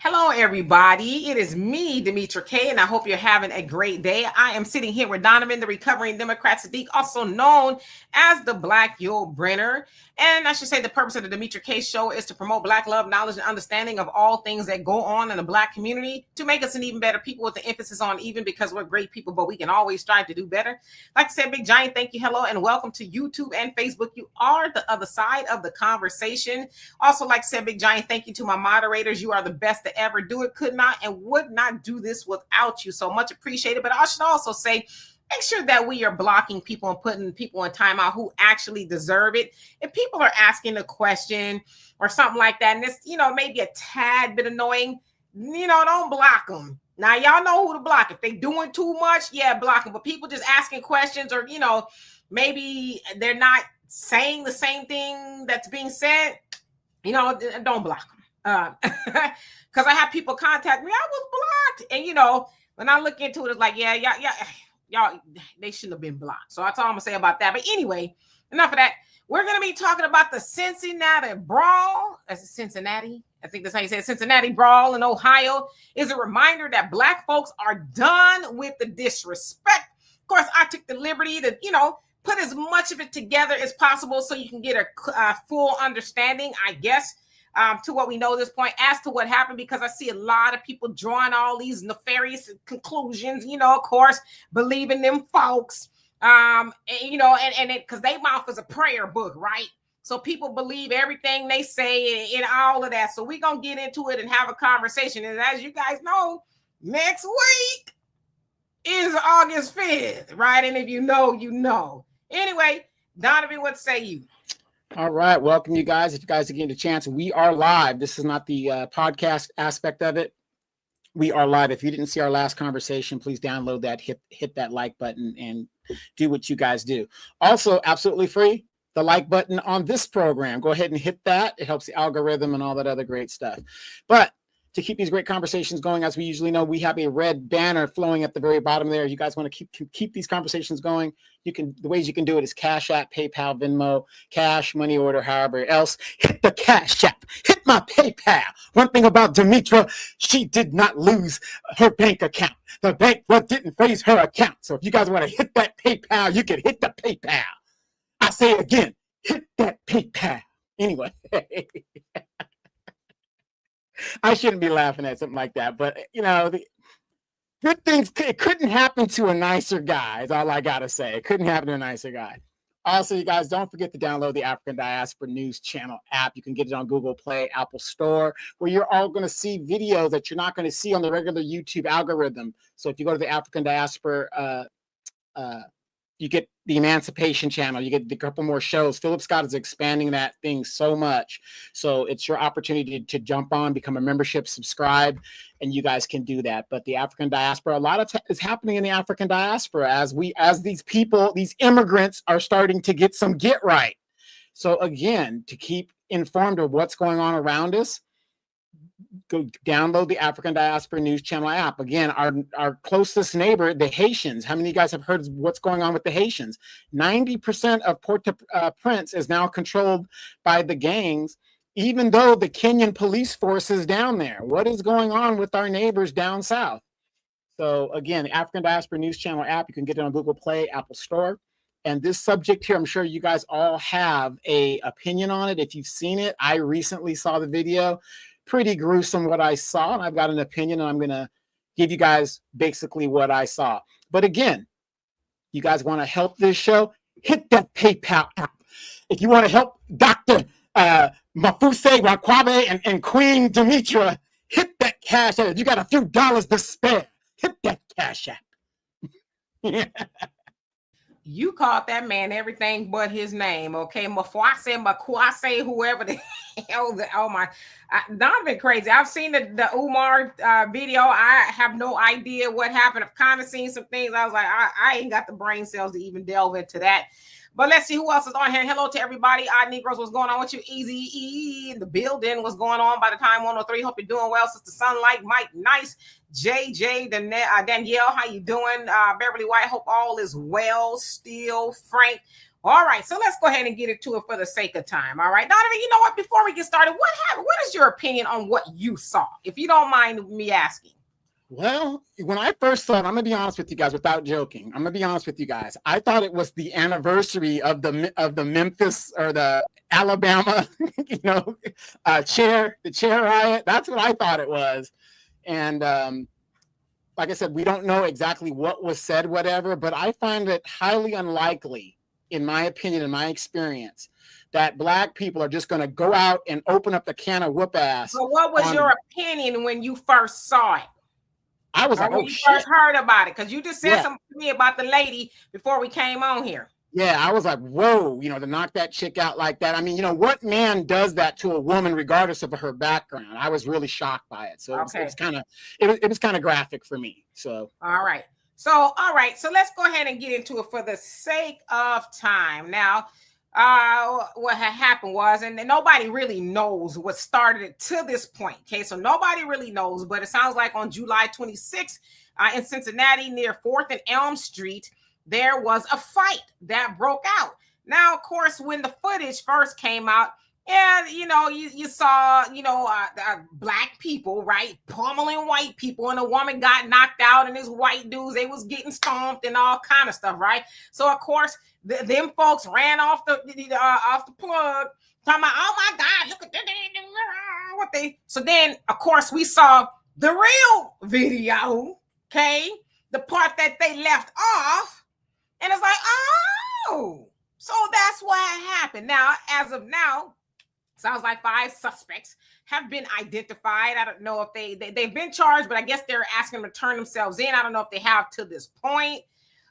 Hello, everybody. It is me, Demetra K, and I hope you're having a great day. I am sitting here with Donovan, the recovering Democrat Sadiq, also known as the Black Yul Brenner. And I should say the purpose of the Demetra K show is to promote Black love, knowledge, and understanding of all things that go on in the Black community to make us an even better people, with the emphasis on even, because we're great people, but we can always strive to do better. Like I said, big giant thank you, hello, and welcome to YouTube and Facebook. You are the other side of the conversation. Also, like I said, big giant thank you to my moderators. You are the best to ever do it. Could not and would not do this without you. So much appreciated. But I should also say, make sure that we are blocking people and putting people in timeout who actually deserve it. If people are asking a question or something like that, and it's, maybe a tad bit annoying, don't block them. Now, y'all know who to block. If they doing too much, yeah, block them. But people just asking questions, or, maybe they're not saying the same thing that's being said, don't block them. Because I have people contact me, I was blocked. And, when I look into it, it's like, yeah, y'all, they shouldn't have been blocked. So that's all I'm going to say about that. But anyway, enough of that. We're going to be talking about the Cincinnati Brawl. That's Cincinnati. I think that's how you say it. Cincinnati Brawl in Ohio is a reminder that Black folks are done with the disrespect. Of course, I took the liberty to, put as much of it together as possible so you can get a full understanding, I guess, to what we know at this point as to what happened, because I see a lot of people drawing all these nefarious conclusions, of course, believing them folks, and because their mouth is a prayer book, right? So people believe everything they say and all of that. So we're going to get into it and have a conversation. And as you guys know, next week is August 5th, right? And if you know, you know. Anyway, Donovan, what say you? All right. Welcome, you guys. If you guys are getting a chance, we are live. This is not the podcast aspect of it. We are live. If you didn't see our last conversation, please download that, hit that like button, and do what you guys do. Also, absolutely free, the like button on this program. Go ahead and hit that. It helps the algorithm and all that other great stuff. But to keep these great conversations going, as we usually know, we have a red banner flowing at the very bottom there. You guys want to keep these conversations going, the ways you can do it is Cash App, PayPal, Venmo, cash, money order, however else. Hit the Cash App, hit my PayPal. One thing about Demetra, she did not lose her bank account. The bank didn't freeze her account. So if you guys want to hit that PayPal, you can hit the PayPal. I say it again, hit that PayPal. Anyway. I shouldn't be laughing at something like that, but the good things, it couldn't happen to a nicer guy, is all I gotta say. It couldn't happen to a nicer guy. Also, you guys, don't forget to download the African Diaspora News Channel app. You can get it on Google Play, Apple Store, where you're all going to see videos that you're not going to see on the regular YouTube algorithm. So if you go to the African Diaspora, you get the Emancipation Channel, you get a couple more shows. Philip Scott is expanding that thing so much. So it's your opportunity to jump on, become a membership, subscribe, and you guys can do that. But the African diaspora, a lot of is happening in the African diaspora as these people, these immigrants are starting to get right. So again, to keep informed of what's going on around us, go download the African Diaspora News Channel app. Again, our closest neighbor, the Haitians. How many of you guys have heard of what's going on with the Haitians? 90% of Port-au-Prince is now controlled by the gangs, even though the Kenyan police force is down there. What is going on with our neighbors down south? So again, the African Diaspora News Channel app, you can get it on Google Play, Apple Store. And this subject here, I'm sure you guys all have an opinion on it. If you've seen it, I recently saw the video. Pretty gruesome what I saw, and I've got an opinion, and I'm going to give you guys basically what I saw. But again, you guys want to help this show, hit that PayPal app. If you want to help Dr. Mafuse Wakwabe and Queen Demetra, hit that Cash App. If you got a few dollars to spare, hit that Cash App. You called that man everything but his name, okay? Makwase, whoever the hell. Oh my, Donovan crazy. I've seen the Umar video. I have no idea what happened. I've kind of seen some things. I was like, I ain't got the brain cells to even delve into that. But let's see who else is on here. Hello to everybody. Negroes, what's going on with you? Easy E in the building. What's going on by the time 103? Hope you're doing well. Sister Sunlight, Mike, nice. JJ, Danielle, how you doing? Beverly White, hope all is well still. Frank, All right, so let's go ahead and get into it for the sake of time. All right, Donovan, you know what? Before we get started, what happened? What is your opinion on what you saw? If you don't mind me asking. Well, when I first saw it, I'm gonna be honest with you guys, without joking. I'm gonna be honest with you guys. I thought it was the anniversary of the Memphis or the Alabama, the chair riot. That's what I thought it was. And like I said, we don't know exactly what was said, whatever. But I find it highly unlikely, in my opinion, in my experience, that Black people are just going to go out and open up the can of whoop ass. So what was your opinion when you first saw it? I was like, when oh, you shit. first heard about it, because you just said something to me about the lady before we came on here. Yeah, I was like, whoa, to knock that chick out like that. I mean, what man does that to a woman regardless of her background? I was really shocked by it. So it was kind of graphic for me. So all right. So let's go ahead and get into it for the sake of time. Now, what had happened was, and nobody really knows what started it to this point. Okay, so nobody really knows, but it sounds like on July 26th in Cincinnati near 4th and Elm Street, there was a fight that broke out. Now, of course, when the footage first came out, and you saw Black people, right, pummeling white people, and a woman got knocked out, and these white dudes, they was getting stomped and all kind of stuff, right? So of course, them folks ran off the plug, talking about, oh my God, look at what they. So then, of course, we saw the real video, okay, the part that they left off, and it's like, oh, so that's what happened. Now, as of now, sounds like 5 suspects have been identified. I don't know if they've been charged, but I guess they're asking them to turn themselves in. I don't know if they have to this point.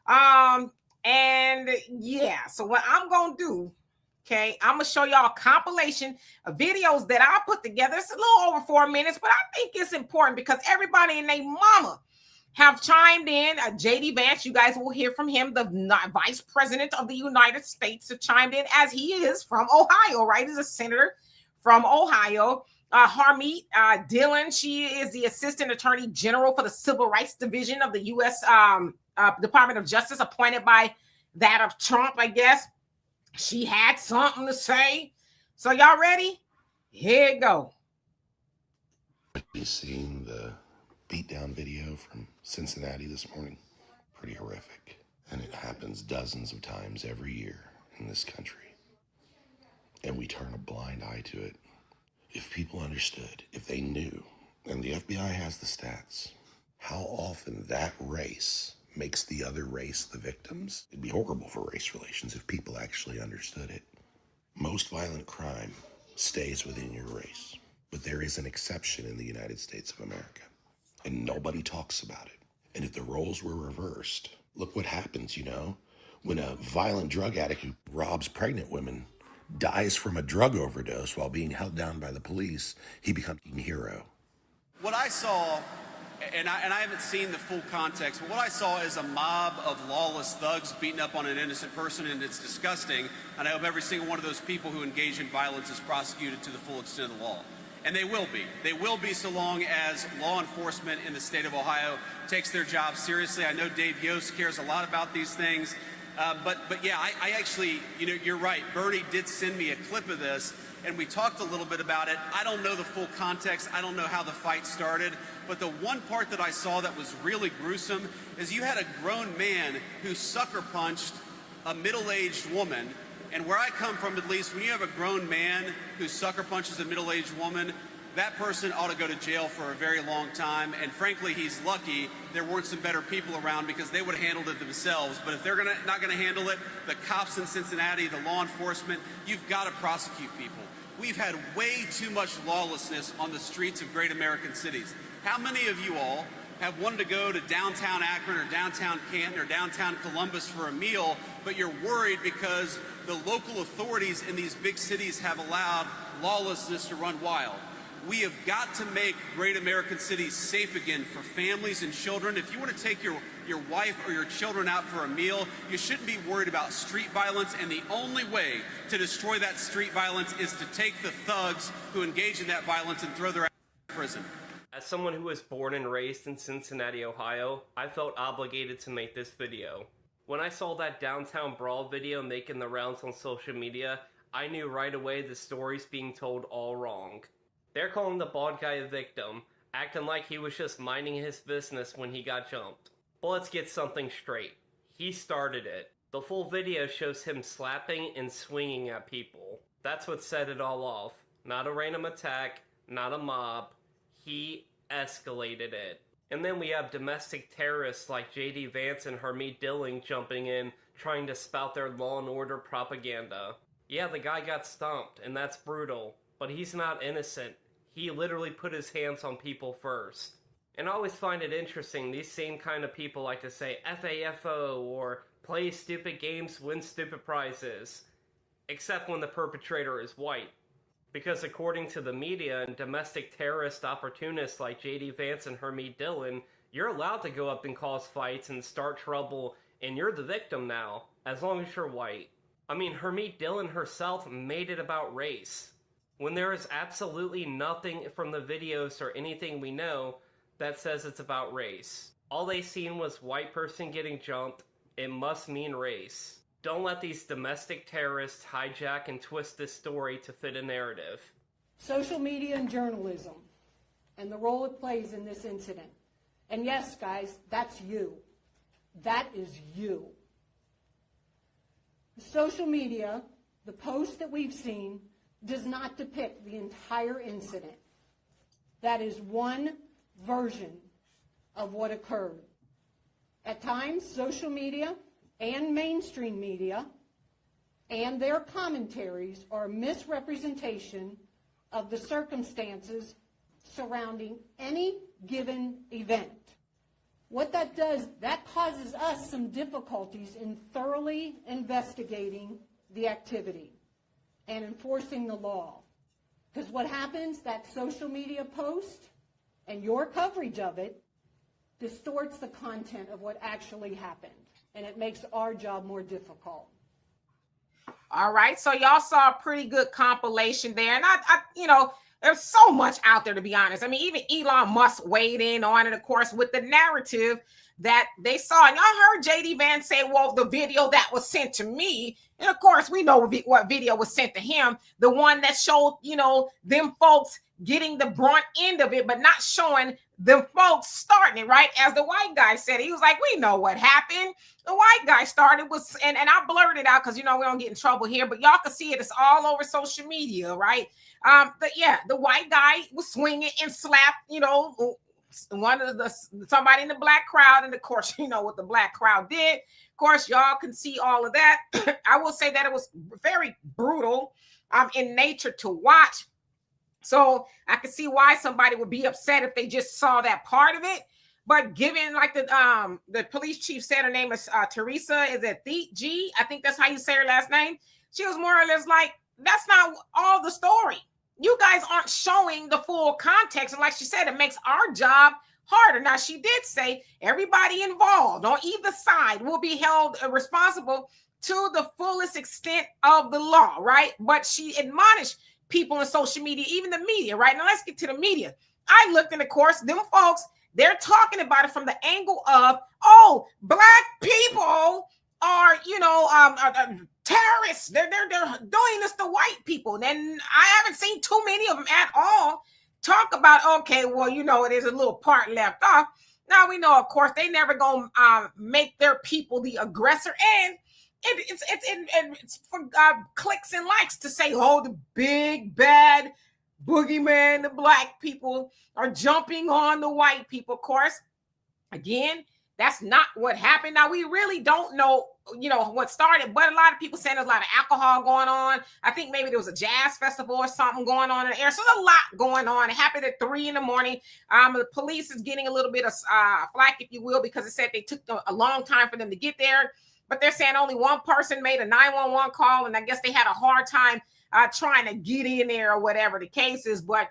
And yeah, so what I'm going to do, okay, I'm going to show y'all a compilation of videos that I put together. It's a little over 4 minutes, but I think it's important because everybody and their mama have chimed in. J.D. Vance, you guys will hear from him, the Vice President of the United States, have chimed in, as he is from Ohio, right? He's a senator from Ohio. Harmeet Dillon, she is the Assistant Attorney General for the Civil Rights Division of the U.S. Department of Justice, appointed by that of Trump, I guess. She had something to say. So y'all ready? Here you go. You seen the beatdown video from Cincinnati this morning? Pretty horrific. And it happens dozens of times every year in this country. And we turn a blind eye to it. If people understood, if they knew, and the FBI has the stats, how often that race makes the other race the victims, it'd be horrible for race relations if people actually understood it. Most violent crime stays within your race. But there is an exception in the United States of America. And nobody talks about it. And if the roles were reversed, look what happens, when a violent drug addict who robs pregnant women dies from a drug overdose while being held down by the police, he becomes a hero. What I saw, and I haven't seen the full context, but what I saw is a mob of lawless thugs beating up on an innocent person, and it's disgusting. And I hope every single one of those people who engage in violence is prosecuted to the full extent of the law. And they will be. They will be so long as law enforcement in the state of Ohio takes their job seriously. I know Dave Yost cares a lot about these things. But yeah, I actually, you're right. Bernie did send me a clip of this, and we talked a little bit about it. I don't know the full context. I don't know how the fight started. But the one part that I saw that was really gruesome is you had a grown man who sucker punched a middle-aged woman. And where I come from, at least, when you have a grown man who sucker punches a middle-aged woman, that person ought to go to jail for a very long time. And frankly, he's lucky there weren't some better people around, because they would have handled it themselves. But if they're not going to handle it, the cops in Cincinnati, the law enforcement, you've got to prosecute people. We've had way too much lawlessness on the streets of great American cities. How many of you all have wanted to go to downtown Akron or downtown Canton or downtown Columbus for a meal, but you're worried because the local authorities in these big cities have allowed lawlessness to run wild? We have got to make great American cities safe again for families and children. If you want to take your wife or your children out for a meal, you shouldn't be worried about street violence, and the only way to destroy that street violence is to take the thugs who engage in that violence and throw their ass in prison. As someone who was born and raised in Cincinnati, Ohio, I felt obligated to make this video. When I saw that downtown Brawl video making the rounds on social media, I knew right away the story's being told all wrong. They're calling the bald guy a victim, acting like he was just minding his business when he got jumped. But let's get something straight. He started it. The full video shows him slapping and swinging at people. That's what set it all off. Not a random attack, not a mob. He escalated it. And then we have domestic terrorists like J.D. Vance and Hermit Dilling jumping in, trying to spout their law and order propaganda. Yeah, the guy got stomped, and that's brutal, but he's not innocent. He literally put his hands on people first. And I always find it interesting, these same kind of people like to say FAFO or play stupid games, win stupid prizes. Except when the perpetrator is white. Because according to the media and domestic terrorist opportunists like J.D. Vance and Hermit Dilling, you're allowed to go up and cause fights and start trouble, and you're the victim now, as long as you're white. I mean, Hermit Dilling herself made it about race. When there is absolutely nothing from the videos or anything we know that says it's about race. All they seen was white person getting jumped. It must mean race. Don't let these domestic terrorists hijack and twist this story to fit a narrative. Social media and journalism, and the role it plays in this incident. And yes, guys, that's you. That is you. Social media, the post that we've seen, does not depict the entire incident. That is one version of what occurred. At times, social media and mainstream media and their commentaries are a misrepresentation of the circumstances surrounding any given event. What that does, that causes us some difficulties in thoroughly investigating the activity and enforcing the law. Because what happens, that social media post and your coverage of it distorts the content of what actually happened. And it makes our job more difficult. All right. So y'all saw a pretty good compilation there. And I there's so much out there, to be honest. I mean, even Elon Musk weighed in on it, of course, with the narrative that they saw. And y'all heard J.D. Vance say, well, the video that was sent to me. And of course, we know what video was sent to him. The one that showed, them folks getting the brunt end of it, but not showing them folks starting it, right? As the white guy said, he was like, we know what happened. The white guy started and I blurred it out because, we don't get in trouble here, but y'all can see it. It's all over social media, right? But yeah, the white guy was swinging and slapped, somebody in the black crowd. And of course, what the black crowd did. Of course, y'all can see all of that. I will say that it was very brutal in nature to watch. So I can see why somebody would be upset if they just saw that part of it. But given like the police chief said, her name is Teresa, is it G? I think that's how you say her last name. She was more or less like, that's not all the story. You guys aren't showing the full context. And like she said, it makes our job harder. Now, she did say everybody involved on either side will be held responsible to the fullest extent of the law, right? But she admonished people in social media, even the media, right? Now, let's get to the media. I looked, and of course, them folks, they're talking about it from the angle of, oh, black people are, terrorists. They're doing this to white people. Then I haven't seen too many of them at all talk about, okay, well, there's a little part left off. Now we know, of course, they never gonna make their people the aggressor, and it's for clicks and likes to say, oh, the big bad boogeyman, the black people are jumping on the white people. Of course, again, that's not what happened. Now, we really don't know, what started, but a lot of people saying there's a lot of alcohol going on. I think maybe there was a jazz festival or something going on in the air. So there's a lot going on. It happened at 3 a.m. The police is getting a little bit of flack, if you will, because it said they took a long time for them to get there. But they're saying only one person made a 911 call, and I guess they had a hard time trying to get in there or whatever the case is. But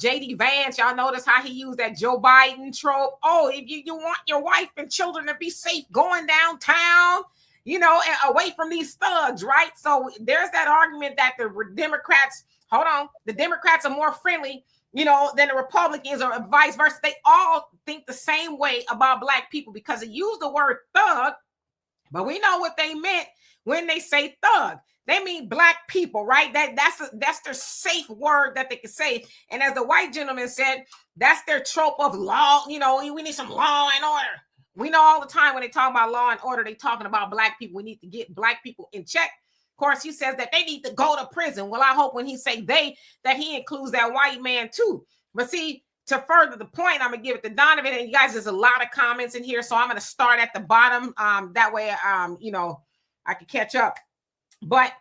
J.D. Vance, y'all notice how he used that Joe Biden trope. Oh, if you want your wife and children to be safe going downtown, and away from these thugs, right? So there's that argument that the Democrats are more friendly, than the Republicans, or vice versa. They all think the same way about black people because they use the word thug, But we know what they meant when they say thug. They mean black people, right? That's their safe word that they can say. And as the white gentleman said, that's their trope of law. You know, we need some law and order. We know all the time when they talk about law and order, they talking about black people. We need to get black people in check. Of course, he says that they need to go to prison. Well, I hope when he say they, that he includes that white man too. But see, to further the point, I'm gonna give it to Donovan. And you guys, there's a lot of comments in here, so I'm gonna start at the bottom. That way, you know, I can catch up. But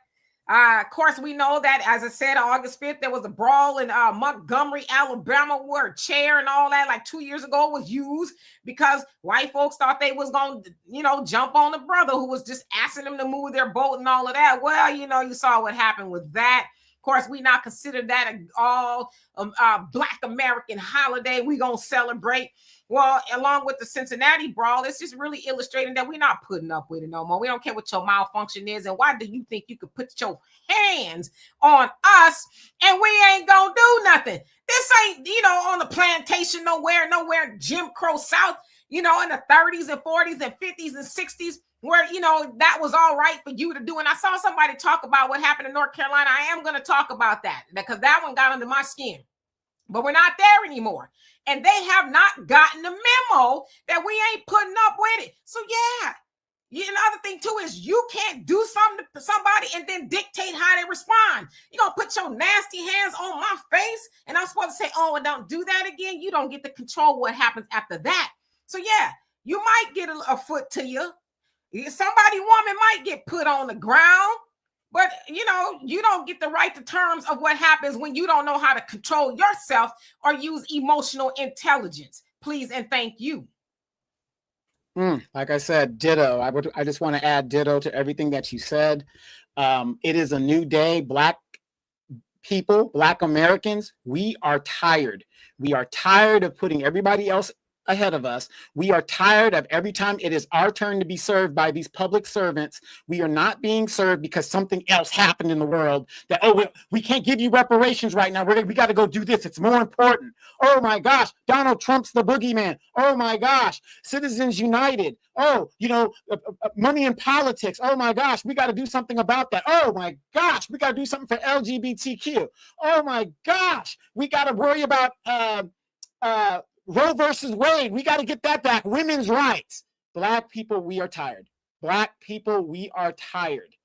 of course, we know that, as I said, on August 5th, there was a brawl in Montgomery, Alabama, where a chair and all that, like 2 years ago, was used because white folks thought they was going to, you know, jump on the brother who was just asking them to move their boat and all of that. Well, you know, you saw what happened with that. Of course, we not consider that all Black American holiday. We gonna celebrate. Well, along with the Cincinnati brawl, it's just really illustrating that we're not putting up with it no more. We don't care what your malfunction is, and why do you think you could put your hands on us and we ain't gonna do nothing? This ain't, you know, on the plantation nowhere in Jim Crow South, you know, in the 30s and 40s and 50s and 60s. Where, you know, that was all right for you to do. And I saw somebody talk about what happened in North Carolina. I am going to talk about that because that one got under my skin. But we're not there anymore. And they have not gotten the memo that we ain't putting up with it. So, yeah. Another thing, too, is you can't do something to somebody and then dictate how they respond. You're going to put your nasty hands on my face and I'm supposed to say, oh, well, don't do that again. You don't get to control what happens after that. So, yeah, you might get a foot to you. Woman might get put on the ground, but you know, you don't get the right to terms of what happens when you don't know how to control yourself or use emotional intelligence. Please and thank you. Like I said, ditto. I just want to add ditto to everything that you said. It is a new day. Black people, Black Americans, we are tired. We are tired of putting everybody else ahead of us. We are tired of every time it is our turn to be served by these public servants, we are not being served because something else happened in the world that, oh, we can't give you reparations right now. We got to go do this. It's more important. Oh my gosh, Donald Trump's the boogeyman. Oh my gosh, Citizens United. Oh, you know, money in politics. Oh my gosh, we got to do something about that. Oh my gosh, we got to do something for LGBTQ. Oh my gosh, we got to worry about Roe versus Wade. We got to get that back. Women's rights. Black people, we are tired. Black people, we are tired.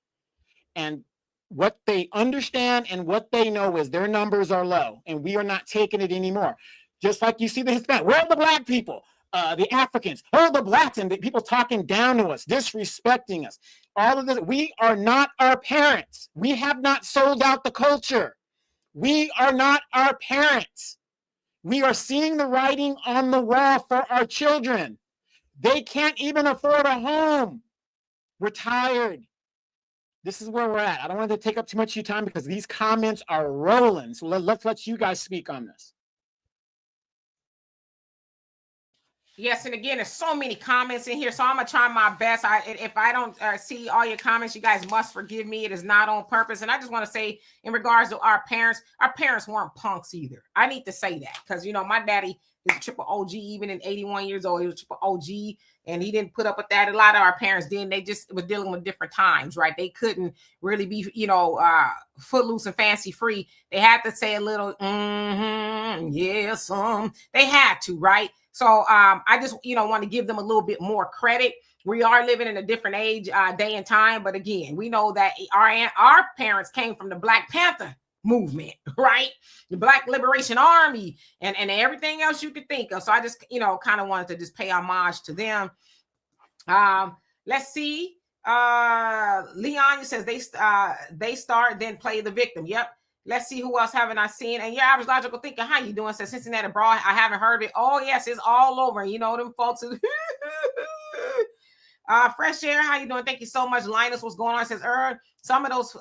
And what they understand and what they know is their numbers are low and we are not taking it anymore. Just like you see the Hispanic. Where are the Black people? The Africans. Oh, the Blacks, and the people talking down to us, disrespecting us. All of this. We are not our parents. We have not sold out the culture. We are not our parents. We are seeing the writing on the wall for our children. They can't even afford a home. We're tired. This is where we're at. I don't want to take up too much of your time because these comments are rolling. So let's let you guys speak on this. Yes, and again, there's so many comments in here, so I'm gonna try my best. If I don't see all your comments, you guys must forgive me. It is not on purpose. And I just want to say, in regards to our parents weren't punks either. I need to say that because, you know, my daddy is a triple OG, even in 81 years old. He was triple OG, and he didn't put up with that. A lot of our parents didn't. They just were dealing with different times, right? They couldn't really be, you know, footloose and fancy free. They had to say a little, yes, they had to, right? So I just, you know, want to give them a little bit more credit. We are living in a different age, day and time. But again, we know that our parents came from the Black Panther movement, right? The Black Liberation Army and everything else you could think of. So I just, you know, kind of wanted to just pay homage to them. Let's see. Leon says they start, then play the victim. Yep. Let's see who else haven't I seen. And your average logical thinker, how you doing? Says Cincinnati Brawl. I haven't heard of it. Oh, yes, it's all over. You know, them folks. Fresh Air, how you doing? Thank you so much. Linus, what's going on? It says, some of those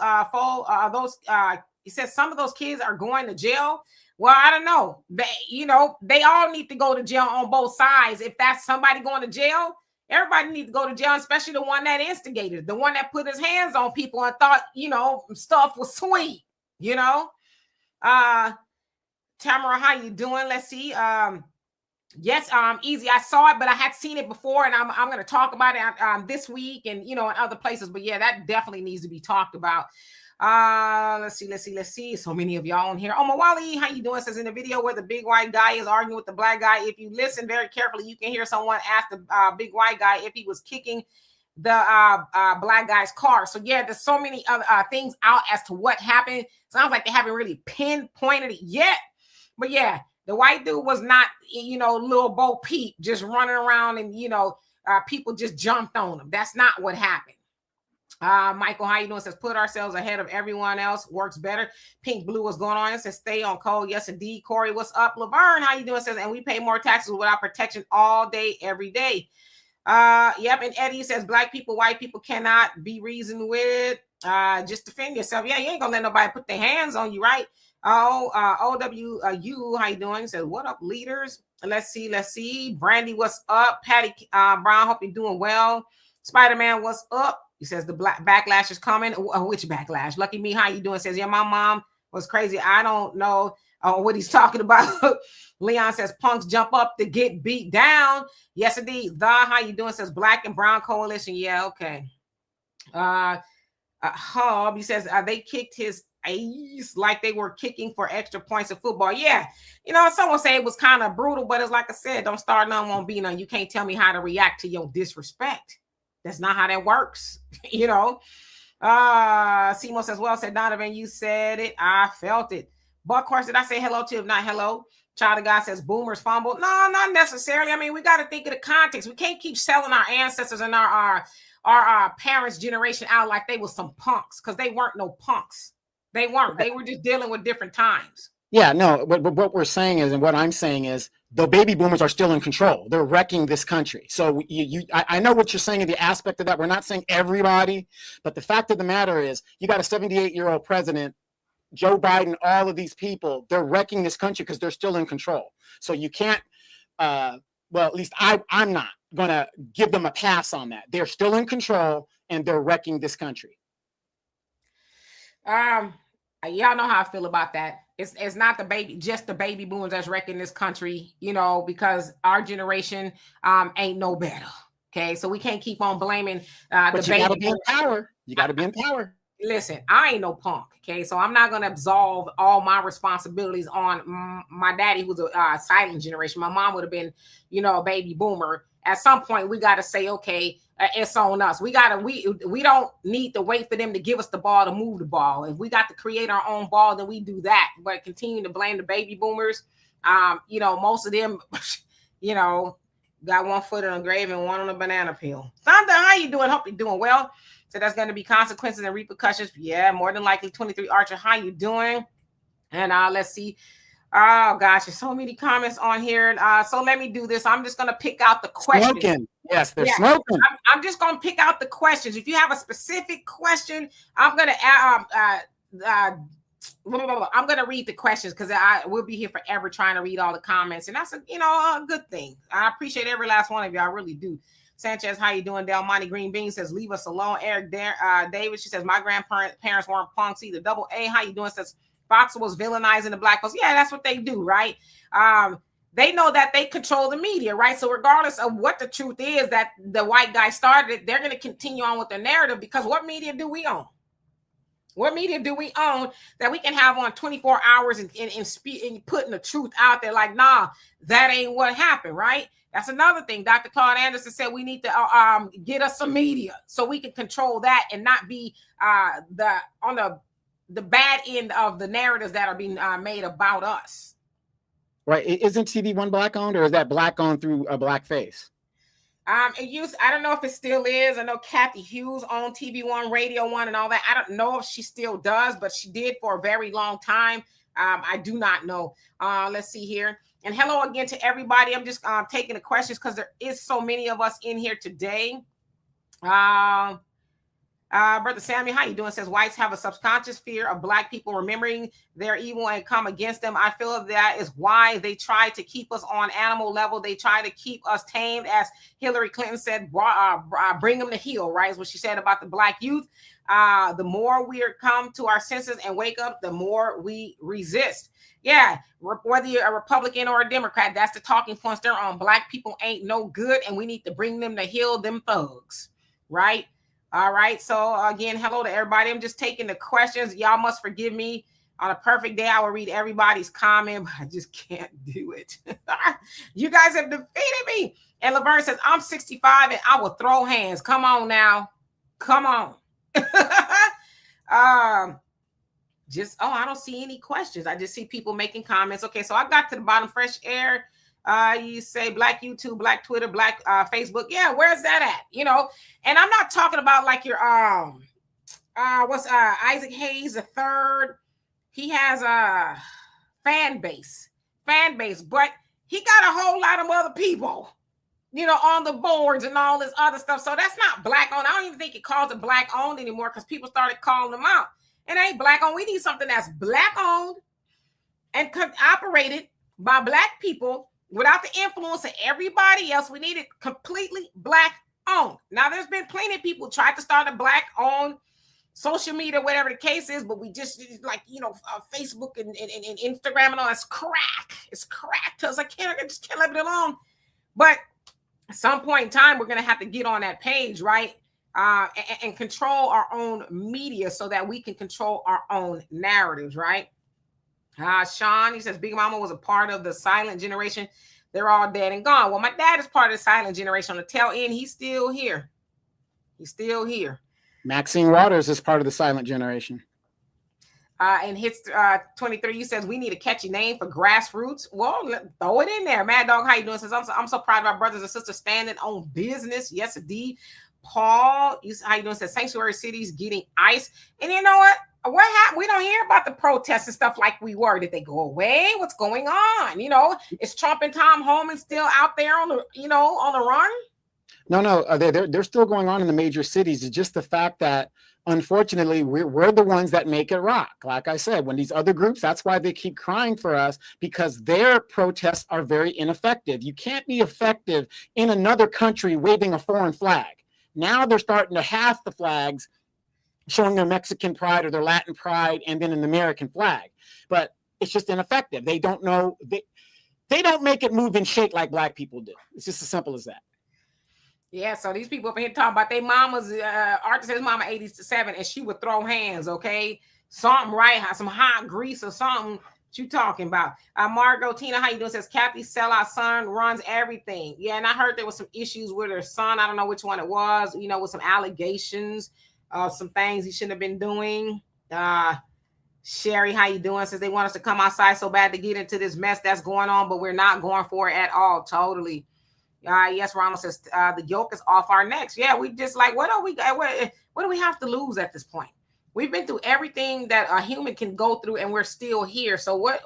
he says some of those kids are going to jail. Well, I don't know. They all need to go to jail on both sides. If that's somebody going to jail, everybody needs to go to jail, especially the one that instigated, the one that put his hands on people and thought, you know, stuff was sweet. You know, Tamara, how you doing? Let's see. Yes, easy. I saw it, but I had seen it before, and I'm going to talk about it this week, and in other places. But yeah, that definitely needs to be talked about. Let's see. So many of y'all on here. Oh, Mawali, how you doing? Says in the video where the big white guy is arguing with the black guy. If you listen very carefully, you can hear someone ask the big white guy if he was kicking the black guy's car. So yeah, there's so many other things out as to what happened. Sounds like they haven't really pinpointed it yet, but yeah. The white dude was not, little Bo Peep just running around and, people just jumped on him. That's not what happened. Michael, how you doing? Says, put ourselves ahead of everyone else. Works better. Pink Blue, what's going on? It says, stay on code. Yes, indeed. Corey, what's up? Laverne, how you doing? Says, and we pay more taxes without protection all day, every day. Yep. And Eddie says, black people, white people cannot be reasoned with. Just defend yourself. Yeah, you ain't gonna let nobody put their hands on you, right? OWU, how you doing? He says, what up, leaders? Let's see. Brandy, what's up? Patty Brown, hope you're doing well. Spider-Man, what's up? He says the black backlash is coming. Which backlash? Lucky me, how you doing? Says, yeah, my mom was crazy. I don't know what he's talking about. Leon says, punks jump up to get beat down. Yes, indeed. How you doing? Says black and brown coalition. Yeah, okay. Hub, he says, they kicked his ace like they were kicking for extra points of football. Yeah, someone say it was kind of brutal, but it's like I said, don't start none, won't be none. You can't tell me how to react to your disrespect. That's not how that works. Simo says, well said, Donovan, you said it. I felt it. Buckhorse, did I say hello to? If not, hello. Child of God says, boomers fumbled. No, not necessarily. I mean, we got to think of the context. We can't keep selling our ancestors and our parents' generation out like they were some punks, because they weren't no punks. They weren't. They were just dealing with different times. Yeah, no, but what we're saying is, and what I'm saying is, the baby boomers are still in control. They're wrecking this country. So I know what you're saying in the aspect of that. We're not saying everybody, but the fact of the matter is, you got a 78-year-old president, Joe Biden, all of these people, they're wrecking this country because they're still in control. So you can't, well, at least I'm not going to give them a pass on that. They're still in control and they're wrecking this country. Y'all know how I feel about that. It's not just the baby boomers that's wrecking this country, because our generation ain't no better. Okay, so we can't keep on blaming but the baby. You gotta be in power. You gotta be in power. Listen, I ain't no punk. Okay, so I'm not gonna absolve all my responsibilities on my daddy, who's a silent generation. My mom would have been, a baby boomer. At some point, we got to say, okay, it's on us. We don't need to wait for them to give us the ball to move the ball. If we got to create our own ball, then we do that. But continue to blame the baby boomers. Most of them, got one foot on the grave and one on a banana peel. Thunder, how you doing? Hope you're doing well. So that's going to be consequences and repercussions. Yeah, more than likely. 23 Archer, how you doing? And let's see. Oh gosh, there's so many comments on here. So let me do this. I'm just gonna pick out the questions. Smoking. Yes, they're smoking. I'm just gonna pick out the questions. If you have a specific question, I'm gonna read the questions, because I will be here forever trying to read all the comments, and that's a good thing. I appreciate every last one of you. I really do. Sanchez, how you doing? Del Monte Green Bean says, leave us alone. Eric David, she says, my grandparents weren't punks either. Double A, how you doing? Says, Fox was villainizing the black folks. Yeah, that's what they do, right? They know that they control the media, right? So regardless of what the truth is that the white guy started, they're going to continue on with their narrative, because what media do we own? What media do we own that we can have on 24 hours and putting the truth out there like, nah, that ain't what happened, right? That's another thing. Dr. Claude Anderson said we need to get us some media so we can control that and not be the bad end of the narratives that are being made about us. Right. Isn't TV One black owned, or is that black owned through a black face? I don't know if it still is. I know Kathy Hughes owned TV One, Radio One, and all that. I don't know if she still does, but she did for a very long time. I do not know. Let's see here. And hello again to everybody. I'm just taking the questions because there is so many of us in here today. Brother Sammy, how you doing? Says whites have a subconscious fear of black people remembering their evil and come against them. I feel that is why they try to keep us on animal level. They try to keep us tamed, as Hillary Clinton said, bring them to heel, right? Is what she said about the black youth. The more we come to our senses and wake up, the more we resist. Yeah, whether you're a Republican or a Democrat, that's the talking points they're on. Black people ain't no good, and we need to bring them to heel them thugs, right? All right. So again, hello to everybody. I'm just taking the questions. Y'all must forgive me. On a perfect day, I will read everybody's comment, but I just can't do it. You guys have defeated me. And Laverne says, I'm 65 and I will throw hands. Come on now. Come on. I don't see any questions. I just see people making comments. Okay, so I got to the bottom. Fresh air. You say black YouTube, black Twitter, black Facebook. Yeah, where's that at? You know, and I'm not talking about like your Isaac Hayes the third. He has a fan base, but he got a whole lot of other people, you know, on the boards and all this other stuff. So that's not black owned. I don't even think it calls it black owned anymore because people started calling them out. It ain't black owned. We need something that's black owned and operated by black people without the influence of everybody else. We need it completely black owned. Now, there's been plenty of people try to start a black owned social media, whatever the case is, but we just like, you know, Facebook and Instagram and all that's crack. It's crack to us. I just can't leave it alone. But at some point in time, we're going to have to get on that page, right? And control our own media so that we can control our own narratives, right? Sean, he says, Big Mama was a part of the silent generation. They're all dead and gone. Well, my dad is part of the silent generation. On the tail end, he's still here. He's still here. Maxine Waters is part of the silent generation. And hits 23, he says, we need a catchy name for grassroots. Well, throw it in there. Mad Dog, how you doing? Says, I'm so proud of our brothers and sisters standing on business. Yes, indeed. Paul, how you doing? Says, sanctuary cities getting ice. And you know what? What happened? We don't hear about the protests and stuff like we were. Did they go away? What's going on? You know, is Trump and Tom Homan still out there on the, you know, on the run? No, they're still going on in the major cities. It's just the fact that, unfortunately, we're the ones that make it rock. Like I said, when these other groups, that's why they keep crying for us, because their protests are very ineffective. You can't be effective in another country waving a foreign flag. Now they're starting to half the flags, showing their Mexican pride or their Latin pride, and then an American flag. But it's just ineffective. They don't know. They don't make it move and shake like black people do. It's just as simple as that. Yeah, so these people up here talking about their mamas, Arthur says mama 87, and she would throw hands, okay? Something right, some hot grease or something. What you talking about? Margot Tina, how you doing? Says Kathy sellout son runs everything. Yeah, and I heard there was some issues with her son. I don't know which one it was, you know, with some allegations of some things he shouldn't have been doing. Sherry, how you doing? Says they want us to come outside so bad to get into this mess that's going on, but we're not going for it at all. Totally. Yes, Ronald says the yoke is off our necks. Yeah, we just like, what do we have to lose at this point? We've been through everything that a human can go through, and we're still here. So what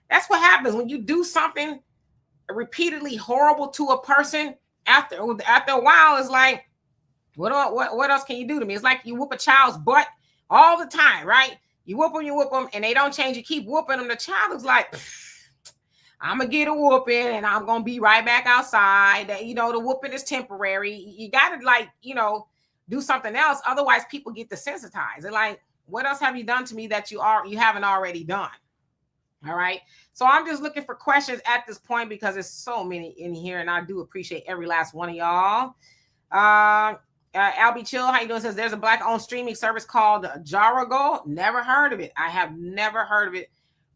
that's what happens when you do something repeatedly horrible to a person. After a while, it's like, what else can you do to me? It's like you whoop a child's butt all the time, right? You whoop them, and they don't change. You keep whooping them. The child is like, I'm going to get a whooping and I'm going to be right back outside. You know, the whooping is temporary. You got to, like, you know, do something else. Otherwise, people get desensitized. They're like, what else have you done to me that you haven't already done? All right. So I'm just looking for questions at this point because there's so many in here, and I do appreciate every last one of y'all. Albie Chill, how you doing? Says there's a black-owned streaming service called Jarago. Never heard of it. I have never heard of it.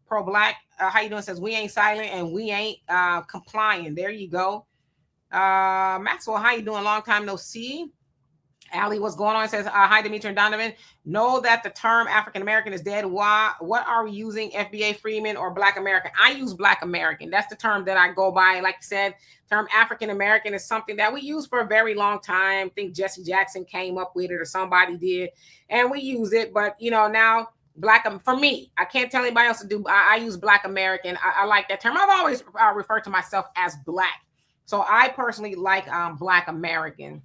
Pro-black, how you doing? Says we ain't silent and we ain't complying. There you go. Maxwell, how you doing? Long time no see. Allie, what's going on? Says hi, Dimitri and Donovan. Know that the term African American is dead. Why? What are we using? FBA Freeman or Black American? I use Black American. That's the term that I go by. Like you said, term African American is something that we use for a very long time. I think Jesse Jackson came up with it or somebody did, and we use it. But you know now. Black, for me, I can't tell anybody else to do. I use Black American. I like that term. I've always referred to myself as Black, so I personally like Black American.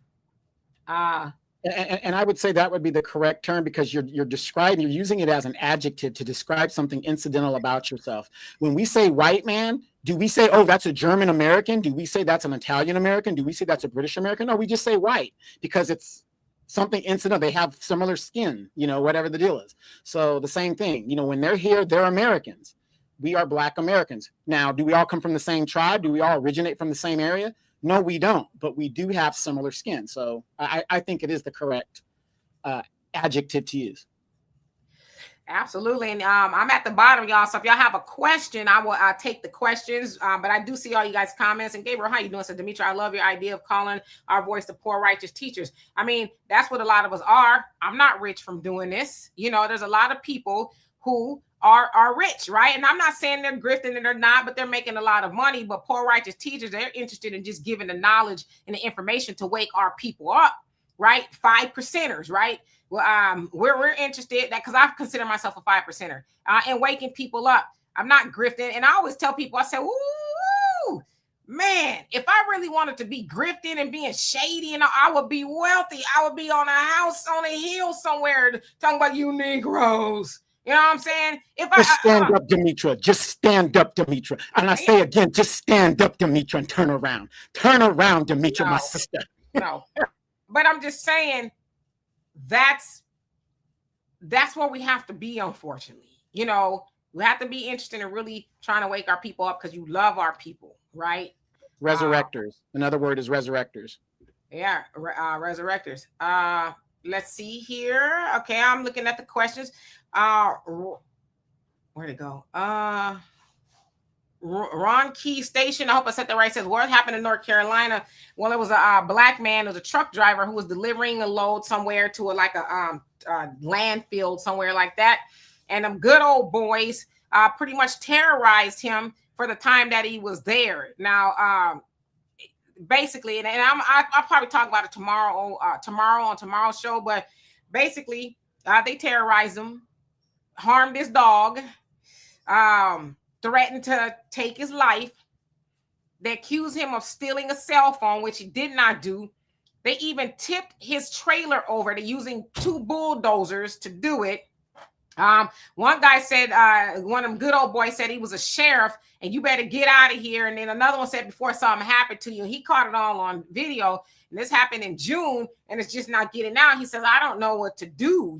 And I would say that would be the correct term, because you're using it as an adjective to describe something incidental about yourself. When we say white man, do we say, oh, that's a German American? Do we say that's an Italian American? Do we say that's a British American? No, we just say white, because it's something incidental. They have similar skin, whatever the deal is. So the same thing, when they're here, they're Americans. We are Black Americans. Now, do we all come from the same tribe? Do we all originate from the same area? No, we don't, but we do have similar skin. So I think it is the correct adjective to use. Absolutely. And I'm at the bottom, y'all. So if y'all have a question, I will take the questions. But I do see all you guys' comments. And Gabriel, how you doing? So Demetra, I love your idea of calling our voice the poor righteous teachers. I mean, that's what a lot of us are. I'm not rich from doing this. There's a lot of people who are rich, right? And I'm not saying they're grifting and they're not, but they're making a lot of money. But poor righteous teachers, they're interested in just giving the knowledge and the information to wake our people up, right? 5%ers, right? Well, we're interested that, because I consider myself a 5%er, and waking people up. I'm not grifting. And I always tell people, I say, ooh, man, if I really wanted to be grifting and being shady, and I would be wealthy, I would be on a house on a hill somewhere talking about you Negroes. You know what I'm saying? Just stand up, Demetra. Just stand up, Demetra. And I say again, just stand up, Demetra, and turn around. Turn around, Demetra, my sister. No. But I'm just saying, that's where we have to be, unfortunately. We have to be interested in really trying to wake our people up, because you love our people, right? Resurrectors. Another word is resurrectors. Yeah, resurrectors. Let's see here. Okay, I'm looking at the questions. Where'd it go? Ron Key Station, I hope I said that right, says, what happened in North Carolina? Well, it was a Black man, it was a truck driver who was delivering a load somewhere to a landfill, somewhere like that. And them good old boys pretty much terrorized him for the time that he was there. Now, basically, and I'll probably talk about it tomorrow on tomorrow's show, but basically, they terrorized him, harmed his dog, threatened to take his life. They accused him of stealing a cell phone, which he did not do. They even tipped his trailer over to using 2 bulldozers to do it. One guy said, one of them good old boys said he was a sheriff and you better get out of here. And then another one said, before something happened to you, he caught it all on video. And this happened in June and it's just not getting out. He says, I don't know what to do,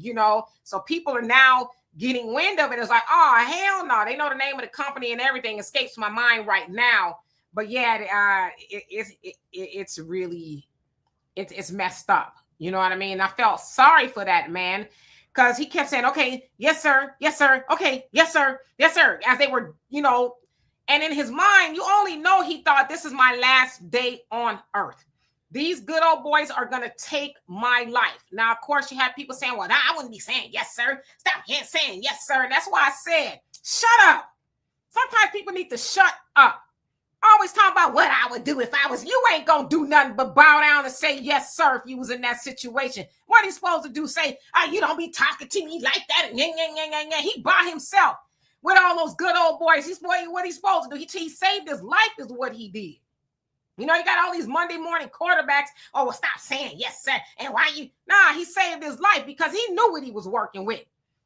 So people are now getting wind of it. It's like, oh, hell no. They know the name of the company and everything escapes my mind right now. But yeah, it's really, it's messed up. You know what I mean? I felt sorry for that man, because he kept saying, okay, yes, sir. Yes, sir. Okay. Yes, sir. Yes, sir. As they were, and in his mind, you only know he thought, this is my last day on earth. These good old boys are going to take my life. Now, of course, you have people saying, well, I wouldn't be saying yes, sir. Stop saying yes, sir. And that's why I said, shut up. Sometimes people need to shut up. Always talking about what I would do if I was, you ain't going to do nothing but bow down and say yes, sir, if you was in that situation. What are you supposed to do? Say, you don't be talking to me like that. And he by himself with all those good old boys. What he's supposed to do? He saved his life is what he did. You got all these Monday morning quarterbacks. Oh, well, stop saying yes, sir. And why you? Nah, he saved his life because he knew what he was working with.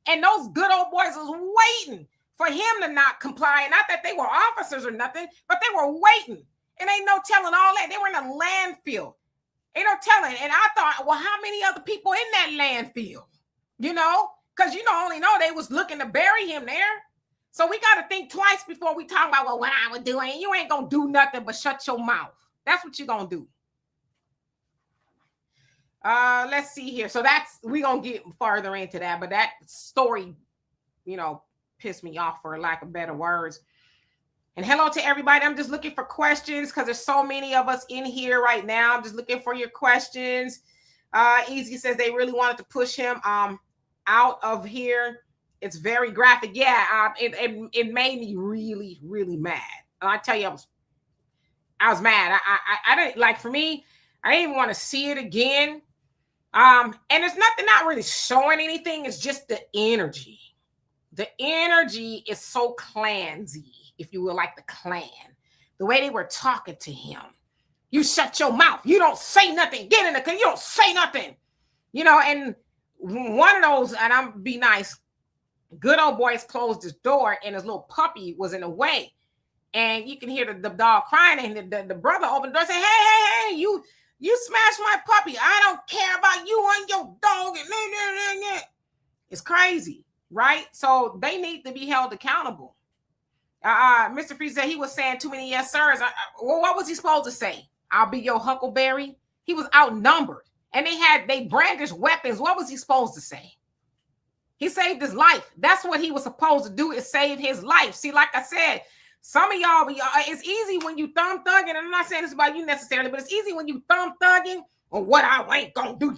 And those good old boys was waiting for him to not comply. Not that they were officers or nothing, but they were waiting. And ain't no telling all that. They were in a landfill. Ain't no telling. And I thought, well, how many other people in that landfill? Because only know they was looking to bury him there. So we got to think twice before we talk about, well, what I would do. And you ain't going to do nothing but shut your mouth. That's what you're going to do. Let's see here. So we're going to get further into that. But that story, pissed me off, for lack of better words. And hello to everybody. I'm just looking for questions because there's so many of us in here right now. I'm just looking for your questions. Easy says they really wanted to push him out of here. It's very graphic. Yeah, it made me really, really mad. And I tell you, I was mad. I didn't, like, for me, I didn't even want to see it again. And it's nothing, not really showing anything. It's just the energy. The energy is so clansy, if you will, like the Klan. The way they were talking to him. You shut your mouth. You don't say nothing. Get in the car. You don't say nothing. You know, and one of those, and I'm be nice, good old boys closed his door and his little puppy was in the way. And you can hear the dog crying, and the brother opened the door and said, hey, you smashed my puppy. I don't care about you and your dog. And it's crazy, right? So they need to be held accountable. Mr. Freeze said he was saying too many yes sirs. Well, what was he supposed to say? I'll be your huckleberry. He was outnumbered, and they brandished weapons. What was he supposed to say? He saved his life. That's what he was supposed to do, is save his life. See, like I said, some of y'all, it's easy when you thumb thugging, and I'm not saying this about you necessarily, but it's easy when you thumb thugging or what I ain't gonna do.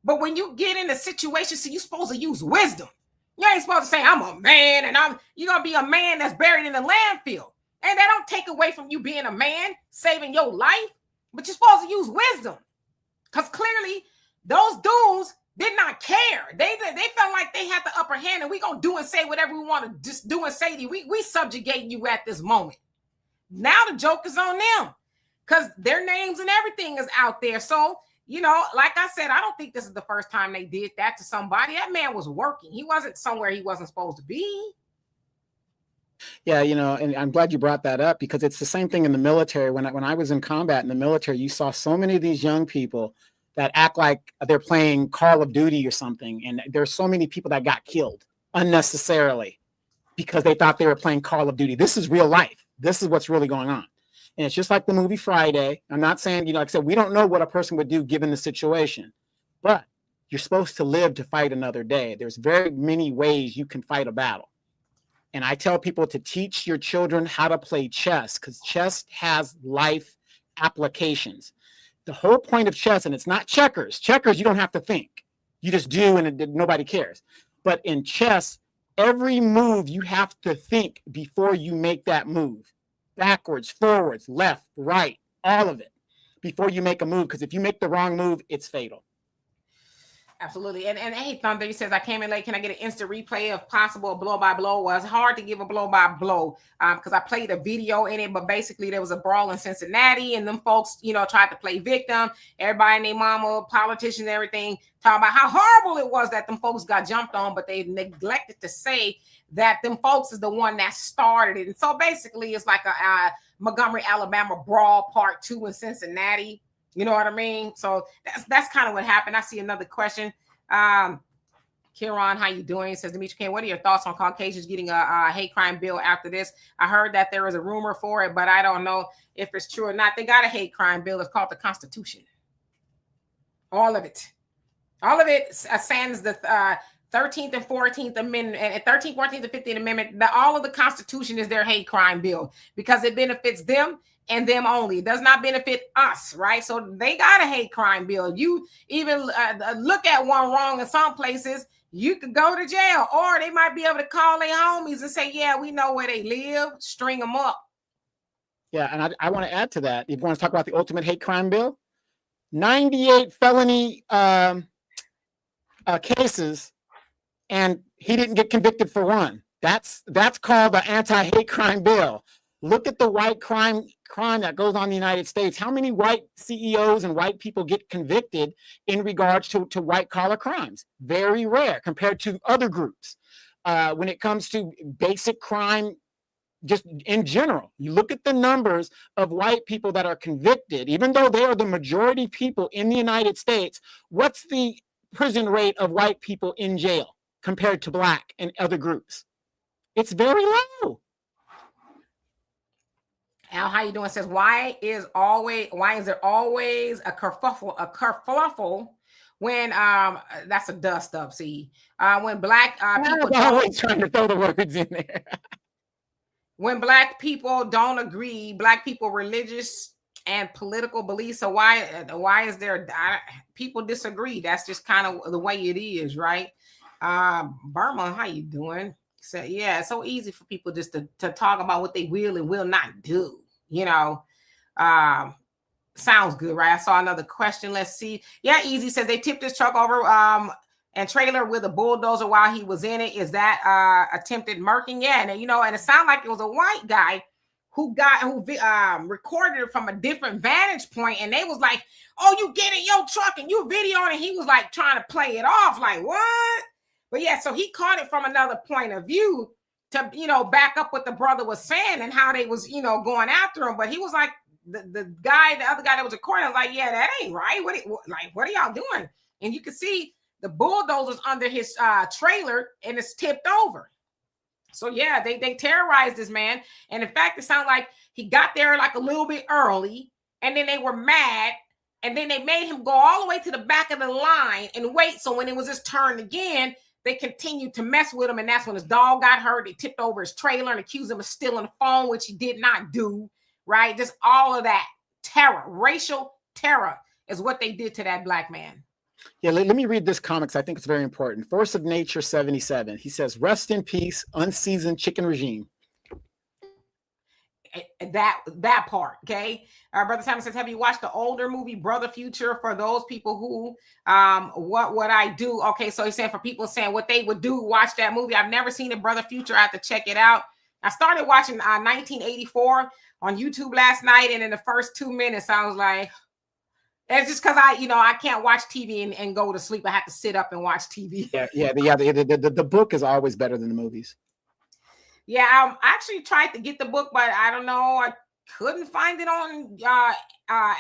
But when you get in a situation, see, you're supposed to use wisdom. You ain't supposed to say, I'm a man, and you're gonna be a man that's buried in the landfill. And that don't take away from you being a man, saving your life, but you're supposed to use wisdom. Because clearly, those dudes did not care. They felt like they had the upper hand, and we gonna do and say whatever we want to just do and say to you. We subjugating you at this moment. Now the joke is on them, because their names and everything is out there. So, you know, like I said, I don't think this is the first time they did that to somebody. That man was working. He wasn't somewhere he wasn't supposed to be. Yeah, you know, and I'm glad you brought that up, because it's the same thing in the military. When I was in combat in the military, you saw so many of these young people that act like they're playing Call of Duty or something. And there's so many people that got killed unnecessarily because they thought they were playing Call of Duty. This is real life. This is what's really going on. And it's just like the movie Friday. I'm not saying, you know, like I said, we don't know what a person would do given the situation, but you're supposed to live to fight another day. There's very many ways you can fight a battle. And I tell people to teach your children how to play chess, because chess has life applications. The whole point of chess, and it's not checkers. Checkers, you don't have to think. You just do, and nobody cares. But in chess, every move you have to think before you make that move. Backwards, forwards, left, right, all of it before you make a move. Because if you make the wrong move, it's fatal. Absolutely. And hey, Thunder, he says, I came in late. Can I get an instant replay of possible blow by blow? Well, it's hard to give a blow by blow because I played a video in it, but basically there was a brawl in Cincinnati, and them folks, you know, tried to play victim. Everybody and their mama, politicians, everything, talking about how horrible it was that them folks got jumped on, but they neglected to say that them folks is the one that started it. And so basically it's like a Montgomery, Alabama brawl part 2 in Cincinnati. You know what I mean? So that's kind of what happened. I see another question. Kieran, how you doing? He says, Demetri K, what are your thoughts on Caucasians getting a hate crime bill after this? I heard that there is a rumor for it, but I don't know if it's true or not. They got a hate crime bill. It's called the Constitution. All of it. All of it sans the 13th and 14th Amendment, and 13th, 14th, and 15th Amendment. All of the Constitution is their hate crime bill because it benefits them and them only. It does not benefit us, right? So they got a hate crime bill. You even look at one wrong in some places, you could go to jail, or they might be able to call their homies and say, yeah, we know where they live, string them up. Yeah, and I want to add to that. If you want to talk about the ultimate hate crime bill, 98 felony cases, and he didn't get convicted for one. That's called the anti-hate crime bill. Look at the white crime that goes on in the United States. How many white CEOs and white people get convicted in regards to white collar crimes? Very rare compared to other groups. When it comes to basic crime, just in general, you look at the numbers of white people that are convicted, even though they are the majority people in the United States. What's the prison rate of white people in jail compared to black and other groups? It's very low. Al, how you doing? Says, why is there always a kerfuffle when that's a dust up, see. When black people always trying to throw the words in there. When black people don't agree, black people religious and political beliefs. So why is there people disagree? That's just kind of the way it is, right? Burma, how you doing? So yeah, it's so easy for people just to talk about what they will and will not do, you know. Sounds good, right? I saw another question. Let's see. Yeah, Easy says they tipped his truck over and trailer with a bulldozer while he was in it. Is that attempted murking? Yeah, and you know, and it sounded like it was a white guy who recorded it from a different vantage point, and they was like, "Oh, you get in your truck and you videoing," and he was like trying to play it off, like what? But yeah, so he caught it from another point of view to back up what the brother was saying and how they was going after him. But he was like, the other guy that was recording was like, "Yeah, that ain't right. What are y'all doing?" And you can see the bulldozers under his trailer, and it's tipped over. So yeah, they terrorized this man. And in fact, it sounded like he got there like a little bit early, and then they were mad, and then they made him go all the way to the back of the line and wait. So when it was his turn again, they continued to mess with him, and that's when his dog got hurt. They tipped over his trailer and accused him of stealing the phone, which he did not do, right? Just all of that terror, racial terror is what they did to that black man. Yeah, let me read this comics. I think it's very important. Force of Nature 77. He says, "Rest in peace, unseasoned chicken regime." That part, okay. Brother Simon says, "Have you watched the older movie Brother Future?" For those people who, what would I do? Okay, so he's saying for people saying what they would do, watch that movie. I've never seen it, Brother Future. I have to check it out. I started watching 1984 on YouTube last night, and in the first 2 minutes, I was like, it's just because I can't watch TV and go to sleep. I have to sit up and watch TV. The book is always better than the movies. Yeah, I actually tried to get the book, but I don't know. I couldn't find it on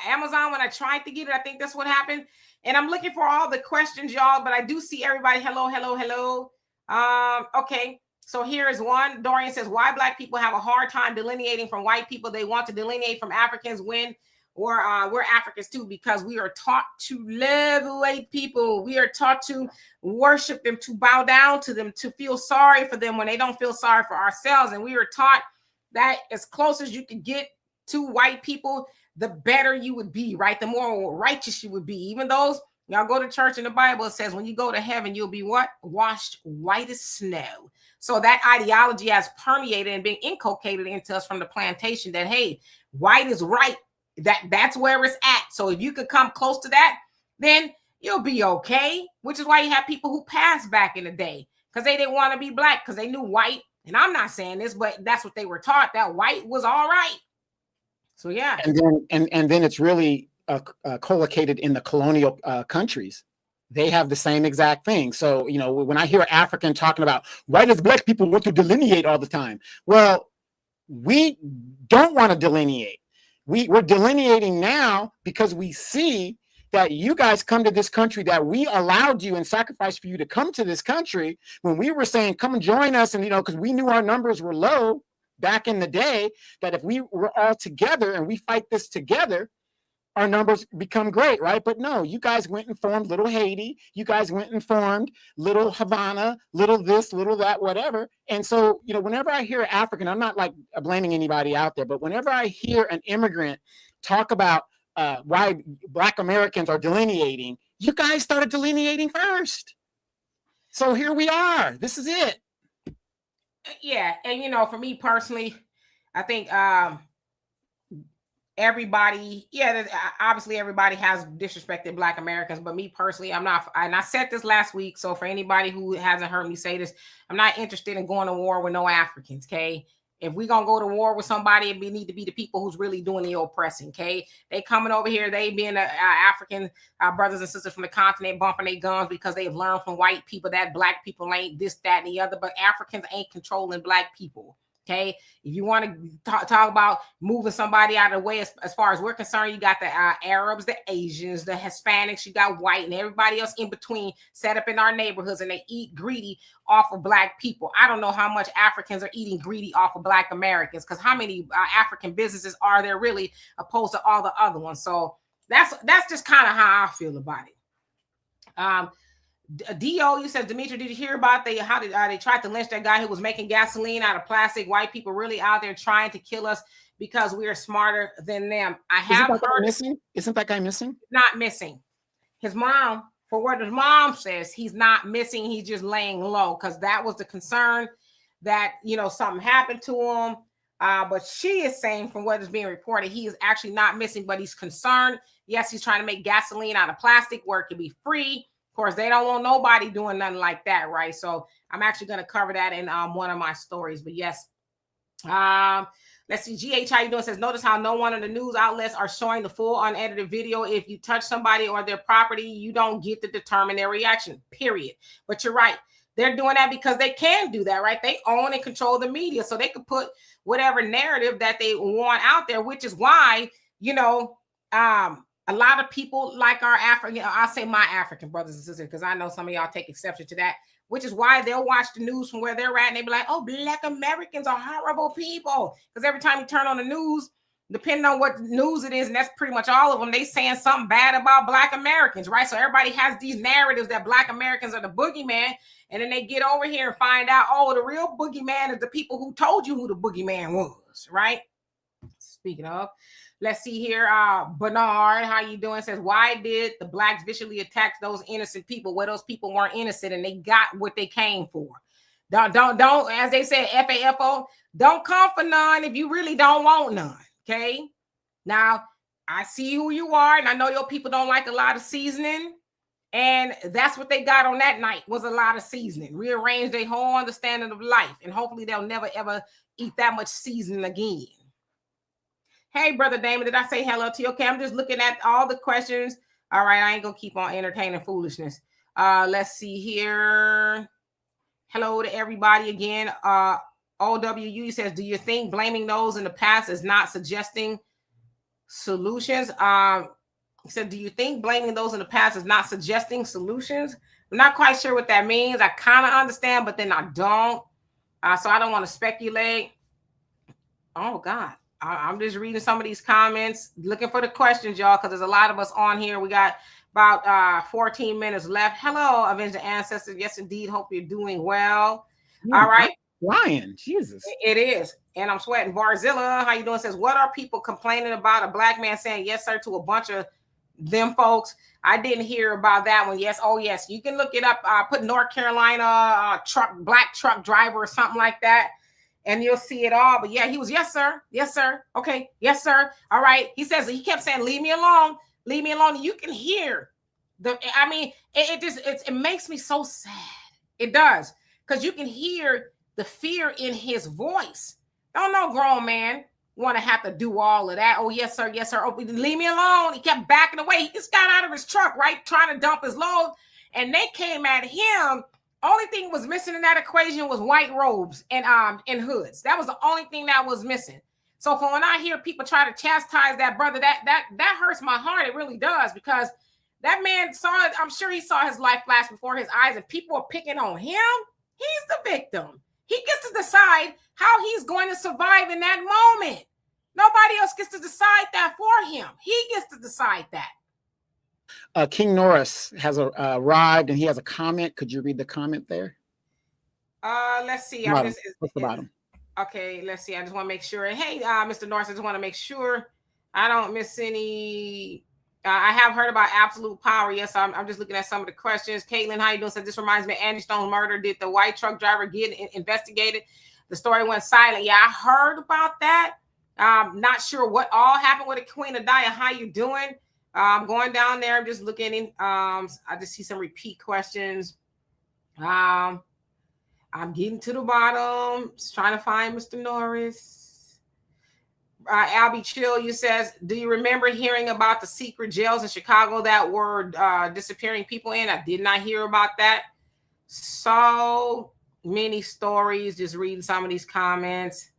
Amazon when I tried to get it. I think that's what happened. And I'm looking for all the questions, y'all, but I do see everybody. Hello. Okay, so here is one. Dorian says, "Why black people have a hard time delineating from white people? They want to delineate from Africans when we're Africans too, because we are taught to love white people. We are taught to worship them, to bow down to them, to feel sorry for them when they don't feel sorry for ourselves. And we are taught that as close as you can get to white people, the better you would be, right? The more righteous you would be. Even those, y'all go to church, in the Bible, it says when you go to heaven, you'll be what? Washed white as snow. So that ideology has permeated and been inculcated into us from the plantation that, hey, white is right. That's where it's at. So if you could come close to that, then you'll be okay. Which is why you have people who passed back in the day, because they didn't want to be black, because they knew white. And I'm not saying this, but that's what they were taught, that white was all right. So yeah. And then it's really collocated in the colonial countries. They have the same exact thing. So, when I hear African talking about why does black people want to delineate all the time? Well, we don't want to delineate. We're delineating now because we see that you guys come to this country, that we allowed you and sacrificed for you to come to this country, when we were saying, come and join us. And, because we knew our numbers were low back in the day, that if we were all together and we fight this together, our numbers become great, right? But no, you guys went and formed little Haiti. You guys went and formed little Havana, little this, little that, whatever. And so, whenever I hear African, I'm not like blaming anybody out there, but whenever I hear an immigrant talk about why Black Americans are delineating, you guys started delineating first. So here we are. This is it. Yeah. And, for me personally, I think everybody, obviously everybody has disrespected Black Americans, but me personally, I'm not, and I said this last week, so for anybody who hasn't heard me say this, I'm not interested in going to war with no Africans, okay? If we're going to go to war with somebody, it need to be the people who's really doing the oppressing, okay? They coming over here, they being African brothers and sisters from the continent, bumping their guns because they've learned from white people that Black people ain't this, that, and the other, but Africans ain't controlling Black people. Okay, if you want to talk about moving somebody out of the way, as far as we're concerned, you got the Arabs, the Asians, the Hispanics, you got white, and everybody else in between set up in our neighborhoods, and they eat greedy off of Black people. I don't know how much Africans are eating greedy off of Black Americans, because how many African businesses are there really opposed to all the other ones? So that's just kind of how I feel about it. D.O., you said, Demetri, did you hear about how they tried to lynch that guy who was making gasoline out of plastic? White people really out there trying to kill us because we are smarter than them. I have heard. Isn't that guy missing? Not missing. His mom, for what his mom says, he's not missing. He's just laying low, because that was the concern, that something happened to him. But she is saying, from what is being reported, he is actually not missing, but he's concerned. Yes, he's trying to make gasoline out of plastic where it can be free. Of course, they don't want nobody doing nothing like that, right? So I'm actually going to cover that in one of my stories. But yes, Let's see. GH, how you doing? Says, notice how no one of the news outlets are showing the full unedited video. If you touch somebody or their property, you don't get to determine their reaction, period. But you're right. They're doing that because they can do that, right? They own and control the media, so they can put whatever narrative that they want out there, which is why, you know, a lot of people like our African, I'll say my African brothers and sisters, because I know some of y'all take exception to that, which is why they'll watch the news from where they're at and they be like, oh, Black Americans are horrible people. Because every time you turn on the news, depending on what news it is, and that's pretty much all of them, they saying something bad about Black Americans, right? So everybody has these narratives that Black Americans are the boogeyman, and then they get over here and find out, oh, the real boogeyman is the people who told you who the boogeyman was, right? Speaking of, let's see here. Bernard, how you doing? Says, why did the Blacks viciously attack those innocent people where those people weren't innocent and they got what they came for? Don't, as they say, FAFO, don't come for none if you really don't want none. Okay. Now, I see who you are, and I know your people don't like a lot of seasoning. And that's what they got on that night, was a lot of seasoning. Rearrange their whole understanding of life. And hopefully they'll never, ever eat that much seasoning again. Hey, Brother Damon, did I say hello to you? Okay, I'm just looking at all the questions. All right, I ain't going to keep on entertaining foolishness. Let's see here. Hello to everybody again. OWU says, do you think blaming those in the past is not suggesting solutions? He said, do you think blaming those in the past is not suggesting solutions? I'm not quite sure what that means. I kind of understand, but then I don't. So I don't want to speculate. Oh, God. I'm just reading some of these comments, looking for the questions, y'all, because there's a lot of us on here. We got about 14 minutes left. Hello, Avenge the Ancestors. Yes, indeed. Hope you're doing well. Yeah, all right. Lion, Jesus. It is. And I'm sweating. Barzilla, how you doing? Says, what are people complaining about? A Black man saying yes, sir, to a bunch of them folks. I didn't hear about that one. Yes. Oh, yes. You can look it up. Put North Carolina black truck driver or something like that, and you'll see it all. But yeah, he was, yes, sir. Yes, sir. Okay. Yes, sir. All right. He says, he kept saying, leave me alone. Leave me alone. You can hear it makes me so sad. It does. Because you can hear the fear in his voice. Don't no grown man want to have to do all of that. Oh, yes, sir. Yes, sir. Oh, leave me alone. He kept backing away. He just got out of his truck, right? Trying to dump his load. And they came at him. Only thing was missing in that equation was white robes and hoods. That was the only thing that was missing. So for when I hear people try to chastise that brother, that hurts my heart. It really does, because that man saw it. I'm sure he saw his life flash before his eyes, and people are picking on him. He's the victim. He gets to decide how he's going to survive in that moment. Nobody else gets to decide that for him. He gets to decide that. King Norris has arrived, and he has a comment. Could you read the comment there? Let's see. What's the bottom? Okay, let's see. I just want to make sure. Hey, Mr. Norris, I just want to make sure I don't miss any. I have heard about absolute power. Yes, I'm just looking at some of the questions. Caitlin, how you doing? So this reminds me of Andy Stone's murder. Did the white truck driver get investigated? The story went silent. Yeah, I heard about that. Not sure what all happened with the Queen of Dia. How you doing? I'm going down there. I'm just looking in. I just see some repeat questions. I'm getting to the bottom. Just trying to find Mr. Norris. Albie Chill, you says, do you remember hearing about the secret jails in Chicago that were disappearing people in? I did not hear about that. So many stories. Just reading some of these comments.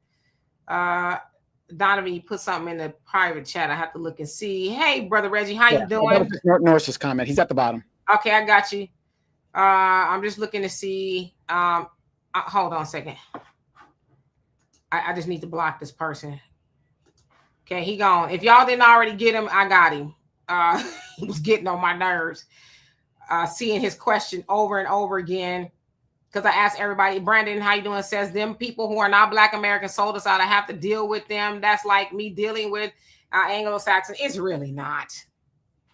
Donovan, you put something in the private chat. I have to look and see. Hey, Brother Reggie, how you doing? That was Norris's comment. He's at the bottom. Okay, I got you. I'm just looking to see. Hold on a second. I just need to block this person. Okay, he gone. If y'all didn't already get him, I got him. He was getting on my nerves. Seeing his question over and over again. Because I asked everybody, Brandon, how you doing? Says, them people who are not Black Americans sold us out. I have to deal with them. That's like me dealing with Anglo-Saxon. It's really not.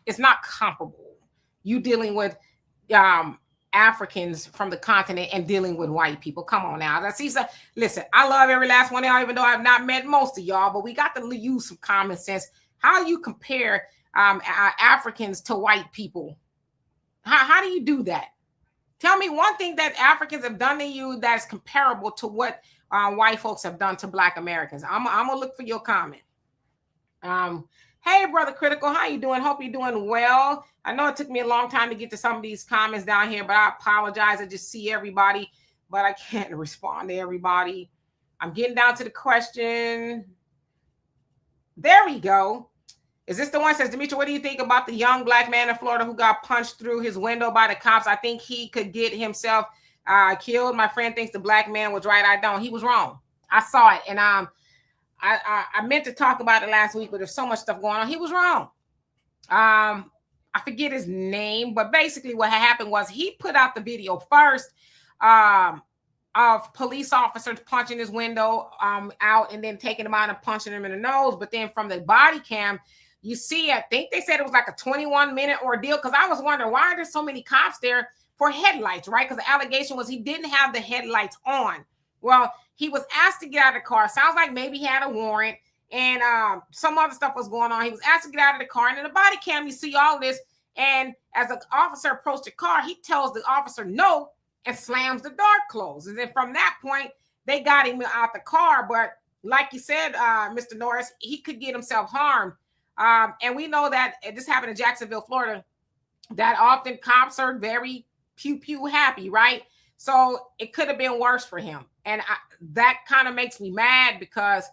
It's not comparable. You dealing with Africans from the continent and dealing with white people. Come on now. Listen, I love every last one of y'all, even though I've not met most of y'all, but we got to use some common sense. How do you compare Africans to white people? How do you do that? Tell me one thing that Africans have done to you that's comparable to what white folks have done to Black Americans. I'm gonna look for your comment. Hey, Brother Critical, how you doing? Hope you're doing well. I know it took me a long time to get to some of these comments down here, but I apologize. I just see everybody, but I can't respond to everybody. I'm getting down to the question. There we go. Is this the one that says, Demetri, what do you think about the young Black man in Florida who got punched through his window by the cops? I think he could get himself killed. My friend thinks the Black man was right. I don't. He was wrong. I saw it. And I meant to talk about it last week, but there's so much stuff going on. He was wrong. I forget his name, but basically what happened was he put out the video first of police officers punching his window out and then taking him out and punching him in the nose. But then from the body cam, you see, I think they said it was like a 21-minute ordeal, because I was wondering, why are there so many cops there for headlights, right? Because the allegation was he didn't have the headlights on. Well, he was asked to get out of the car. Sounds like maybe he had a warrant and some other stuff was going on. He was asked to get out of the car, and in the body cam, you see all this. And as the officer approached the car, he tells the officer no and slams the door closed. And then from that point, they got him out the car. But like you said, Mr. Norris, he could get himself harmed. And we know that this happened in Jacksonville, Florida, that often cops are very pew happy, right? So it could have been worse for him. And that kind of makes me mad, because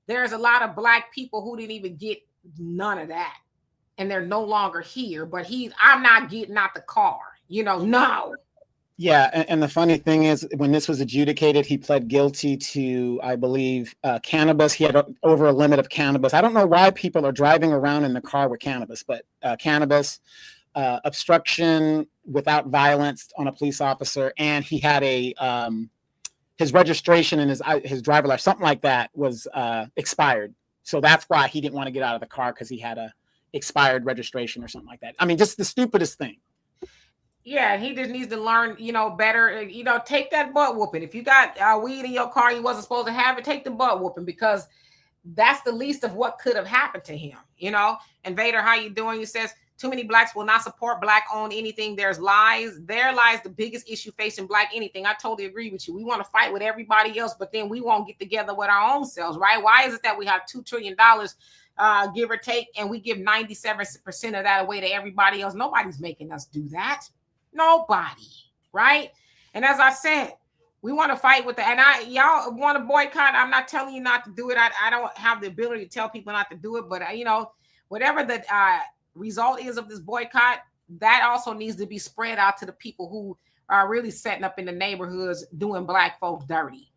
there's a lot of Black people who didn't even get none of that. And they're no longer here. But I'm not getting out the car. No. Yeah, and the funny thing is, when this was adjudicated, he pled guilty to, I believe, cannabis. He had over a limit of cannabis. I don't know why people are driving around in the car with cannabis, but cannabis, obstruction without violence on a police officer, and he had his registration and his driver license, something like that, was expired. So that's why he didn't want to get out of the car, because he had a expired registration or something like that. I mean, just the stupidest thing. Yeah, he just needs to learn, better. Take that butt whooping. If you got weed in your car, you wasn't supposed to have it, take the butt whooping, because that's the least of what could have happened to him, And Vader, how you doing? He says, too many Blacks will not support Black-owned anything. There lies the biggest issue facing Black anything. I totally agree with you. We want to fight with everybody else, but then we won't get together with our own selves, right? Why is it that we have $2 trillion, give or take, and we give 97% of that away to everybody else? Nobody's making us do that. Nobody, right? And as I said, we want to fight with that. And y'all want to boycott. I'm not telling you not to do it. I don't have the ability to tell people not to do it, but whatever the result is of this boycott, that also needs to be spread out to the people who are really setting up in the neighborhoods doing Black folks dirty.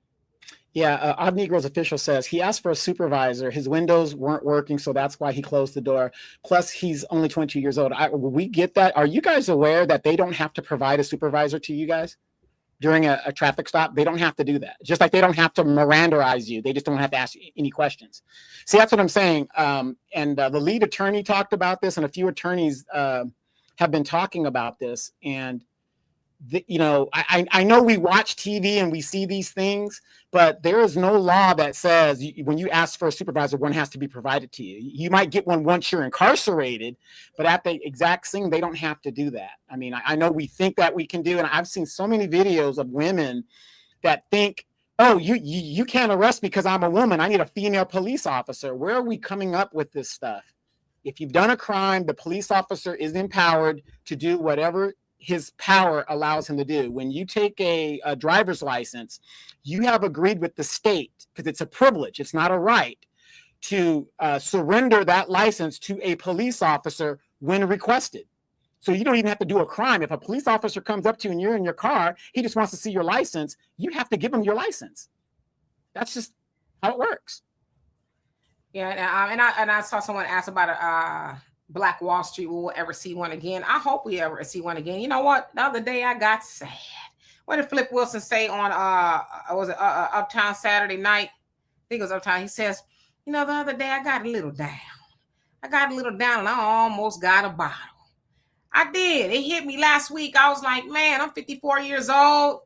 Yeah, Odd Negro's official says he asked for a supervisor. His windows weren't working, so that's why he closed the door. Plus, he's only 22 years old. We get that. Are you guys aware that they don't have to provide a supervisor to you guys during a traffic stop? They don't have to do that. Just like they don't have to Mirandarize you. They just don't have to ask you any questions. See, that's what I'm saying. And the lead attorney talked about this, and a few attorneys have been talking about this. And I know we watch TV and we see these things, but there is no law that says when you ask for a supervisor, one has to be provided to you. You might get one once you're incarcerated, but at the exact thing, they don't have to do that. I mean, I know we think that we can do, and I've seen so many videos of women that think, oh, you can't arrest me because I'm a woman. I need a female police officer. Where are we coming up with this stuff? If you've done a crime, the police officer is empowered to do whatever his power allows him to do. When you take a driver's license, you have agreed with the state, because it's a privilege, it's not a right, to surrender that license to a police officer when requested. So you don't even have to do a crime. If a police officer comes up to you and you're in your car, he just wants to see your license, you have to give him your license. That's just how it works. Yeah, and I saw someone ask about a Black Wall Street. Will we ever see one again? I hope we ever see one again. You know what? The other day I got sad. What did Flip Wilson say on was it Uptown Saturday night? I think it was Uptown. He says, the other day I got a little down. And I almost got a bottle. I did. It hit me last week. I was like, man, I'm 54 years old.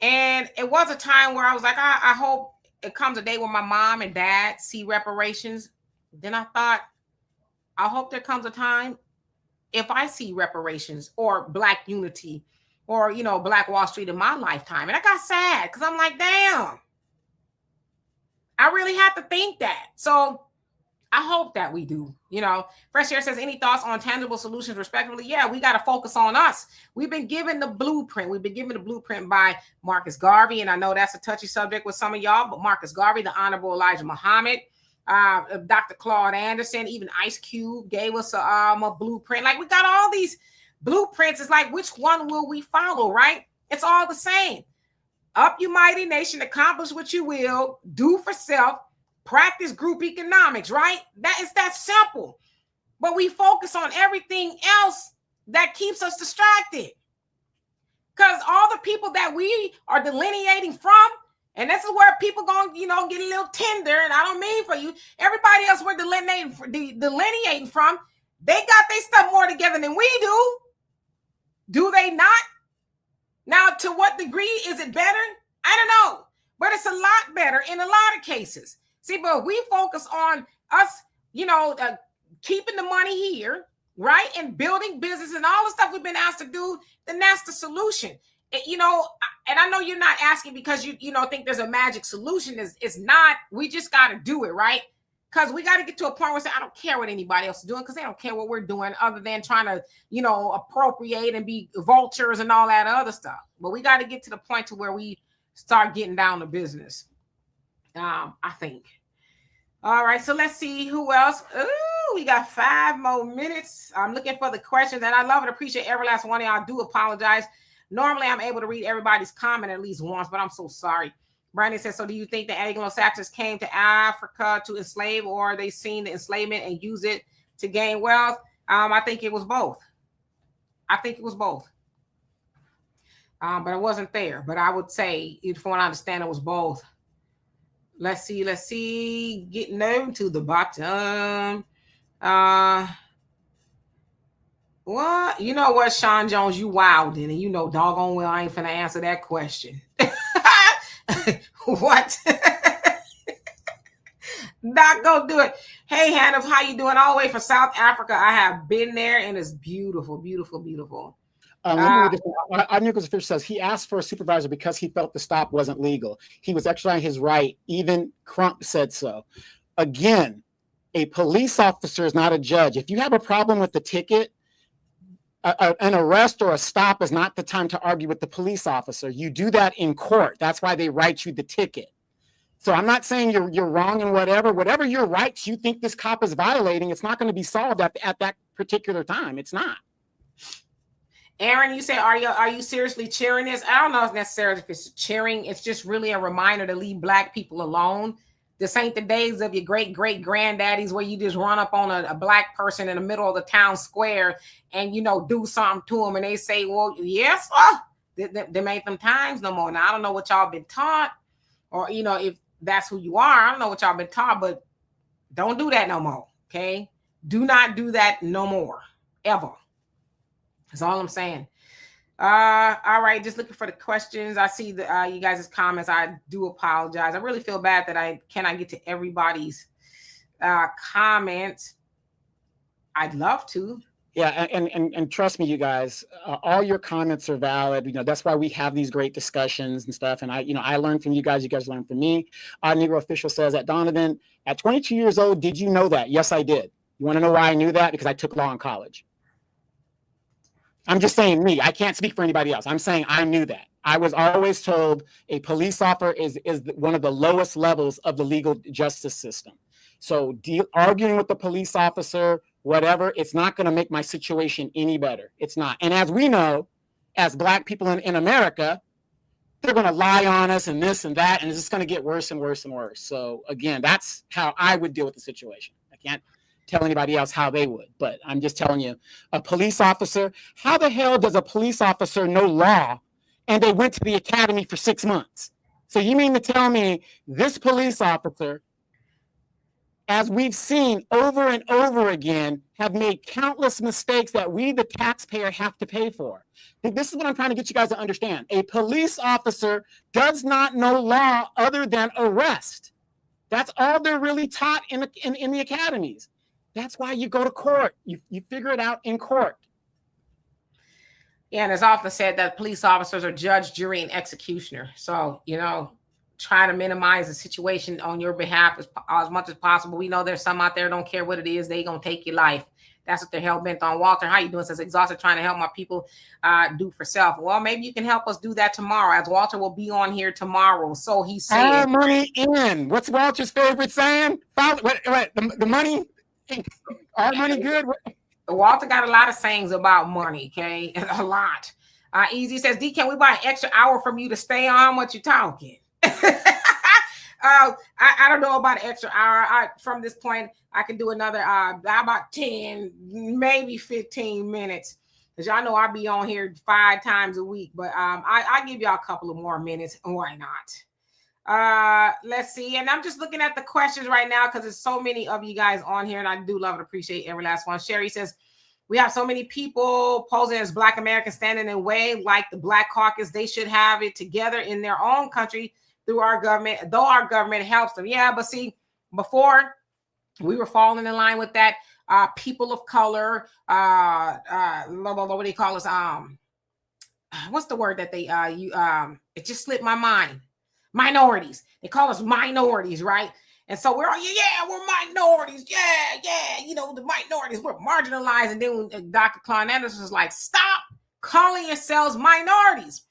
And it was a time where I was like, I hope it comes a day when my mom and dad see reparations. Then I thought, I hope there comes a time if I see reparations or Black unity or, Black Wall Street in my lifetime. And I got sad because I'm like, damn, I really have to think that. So I hope that we do. Fresh Air says, any thoughts on tangible solutions, respectively? Yeah, we got to focus on us. We've been given the blueprint. We've been given the blueprint by Marcus Garvey, and I know that's a touchy subject with some of y'all, but Marcus Garvey, the Honorable Elijah Muhammad, Dr. Claude Anderson, even Ice Cube gave us a blueprint. Like, we got all these blueprints. It's like, which one will we follow, right? It's all the same. Up, you mighty nation, accomplish what you will, do for self, practice group economics, right? That is that simple. But we focus on everything else that keeps us distracted. Because all the people that we are delineating from, and this is where people going to, get a little tender, and I don't mean for you. Everybody else we're delineating from, they got their stuff more together than we do. Do they not? Now, to what degree is it better? I don't know. But it's a lot better in a lot of cases. See, but we focus on us, keeping the money here, right? And building business and all the stuff we've been asked to do, then that's the solution. And I know you're not asking because you think there's a magic solution. It's not. We just got to do it, right? Because we got to get to a point where we say, I don't care what anybody else is doing, because they don't care what we're doing other than trying to, appropriate and be vultures and all that other stuff. But we got to get to the point to where we start getting down to business. I think. All right, so let's see who else. Ooh, we got 5 more minutes. I'm looking for the questions, and I love and appreciate every last one of y'all. I do apologize. Normally, I'm able to read everybody's comment at least once, but I'm so sorry. Brandon says, so do you think the Anglo-Saxons came to Africa to enslave, or they seen the enslavement and use it to gain wealth? I think it was both. But it wasn't there. But I would say, from what I understand, it was both. Let's see. Getting down to the bottom. What? You know what, Sean Jones, you wildin', and doggone well I ain't finna answer that question. What? Not gonna do it. Hey, Hannah, how you doing? All the way from South Africa. I have been there, and it's beautiful, beautiful, beautiful. Our Nicholas official says he asked for a supervisor because he felt the stop wasn't legal. He was exercising his right. Even Crump said so. Again, a police officer is not a judge. If you have a problem with the ticket, an arrest or a stop is not the time to argue with the police officer. You do that in court. That's why they write you the ticket. So I'm not saying you're wrong in whatever your rights you think this cop is violating, it's not going to be solved at that particular time. It's not. Aaron, you say, are you seriously cheering this? I don't know if necessarily if it's cheering. It's just really a reminder to leave Black people alone. This ain't the days of your great-great-granddaddies where you just run up on a Black person in the middle of the town square and, do something to them. And they say, well, yes, them ain't them times no more. Now, I don't know what y'all been taught, or, if that's who you are. I don't know what y'all been taught, but don't do that no more, okay? Do not do that no more, ever. That's all I'm saying. All right, just looking for the questions. I see you guys' comments. I do apologize. I really feel bad that I cannot get to everybody's comment. I'd love to. Yeah, and trust me, you guys, all your comments are valid. That's why we have these great discussions and stuff. And I learned from you guys. You guys learn from me. Our Negro official says that Donovan, at 22 years old, did you know that? Yes, I did. You want to know why I knew that? Because I took law in college. I'm just saying me. I can't speak for anybody else. I'm saying I knew that. I was always told a police officer is one of the lowest levels of the legal justice system. So arguing with the police officer, whatever, it's not going to make my situation any better. It's not. And as we know, as Black people in America, they're going to lie on us and this and that, and it's just going to get worse and worse and worse. So again, that's how I would deal with the situation. I can't tell anybody else how they would, but I'm just telling you, a police officer, how the hell does a police officer know law and they went to the academy for 6 months? So you mean to tell me this police officer, as we've seen over and over again, have made countless mistakes that we, the taxpayer, have to pay for? This is what I'm trying to get you guys to understand. A police officer does not know law other than arrest. That's all they're really taught in the academies. That's why you go to court. You figure it out in court. Yeah, and it's often said that police officers are judge, jury, and executioner. So, try to minimize the situation on your behalf as much as possible. We know there's some out there don't care what it is. They going to take your life. That's what they're hell-bent on. Walter, how you doing? Says, exhausted trying to help my people do for self. Well, maybe you can help us do that tomorrow, as Walter will be on here tomorrow. So he's saying, all money in. What's Walter's favorite saying? The money? All money good? Walter got a lot of sayings about money, okay? A lot. Easy says, D, can we buy an extra hour from you to stay on? What you talking? I don't know about an extra hour. From this point, I can do another about 10, maybe 15 minutes. Because y'all know I'll be on here 5 times a week. But I give y'all a couple of more minutes. Why not? Let's see. And I'm just looking at the questions right now because there's so many of you guys on here. And I do love and appreciate every last one. Sherry says, we have so many people posing as Black Americans standing in the way, like the Black Caucus. They should have it together in their own country through our government, though our government helps them. Yeah, but see, before we were falling in line with that, people of color, what do you call us? What's the word that they it just slipped my mind. Minorities. They call us minorities, right? And so we're minorities. Yeah. You know, the minorities, we're marginalized. And then when Dr. Klein Anderson was like, stop calling yourselves minorities.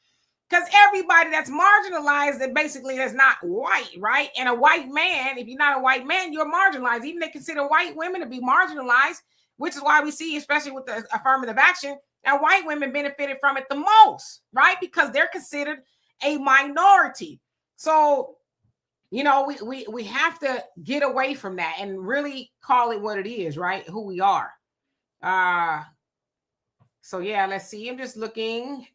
Because everybody that's marginalized, that basically is not white, right? And a white man, if you're not a white man, you're marginalized. Even they consider white women to be marginalized, which is why we see, especially with the affirmative action, and white women benefited from it the most, right? Because they're considered a minority. So, you know, we have to get away from that and really call it what it is, right? Who we are. So yeah, let's see. I'm just looking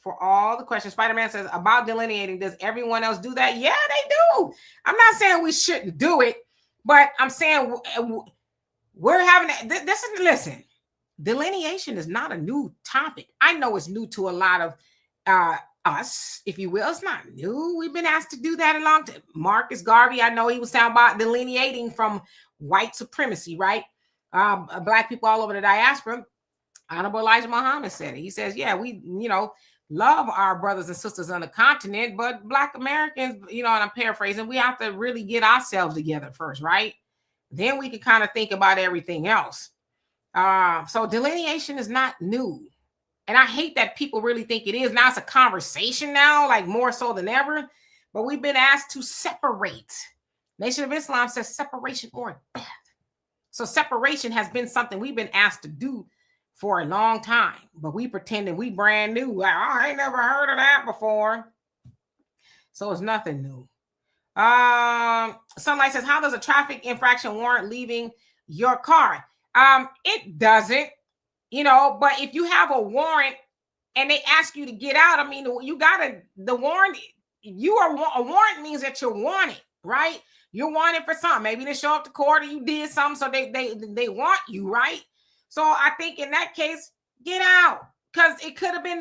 for all the questions. Spider-Man says, about delineating, does everyone else do that? Yeah, they do. I'm not saying we shouldn't do it, but I'm saying we're having this is, listen, delineation is not a new topic. I know it's new to a lot of us, if you will. It's not new. We've been asked to do that a long time. Marcus Garvey, I know he was talking about delineating from white supremacy, right? Black people all over the diaspora. Honorable Elijah Muhammad said it. He says, yeah, we, you know, love our brothers and sisters on the continent, but Black Americans, you know, and I'm paraphrasing, we have to really get ourselves together first, right? Then we can kind of think about everything else. So delineation is not new. And I hate that people really think it is. Now it's a conversation now, like more so than ever. But we've been asked to separate. Nation of Islam says separation or death. So separation has been something we've been asked to do for a long time. But we pretending we brand new. Like, oh, I ain't never heard of that before. So it's nothing new. Sunlight says, how does a traffic infraction warrant leaving your car? It doesn't. You know, but if you have a warrant and they ask you to get out, I mean, you got to, the warrant, a warrant means that you're wanted, right? You're wanted for something. Maybe they show up to court or you did something, so they want you, right? So I think in that case, get out, because it could have been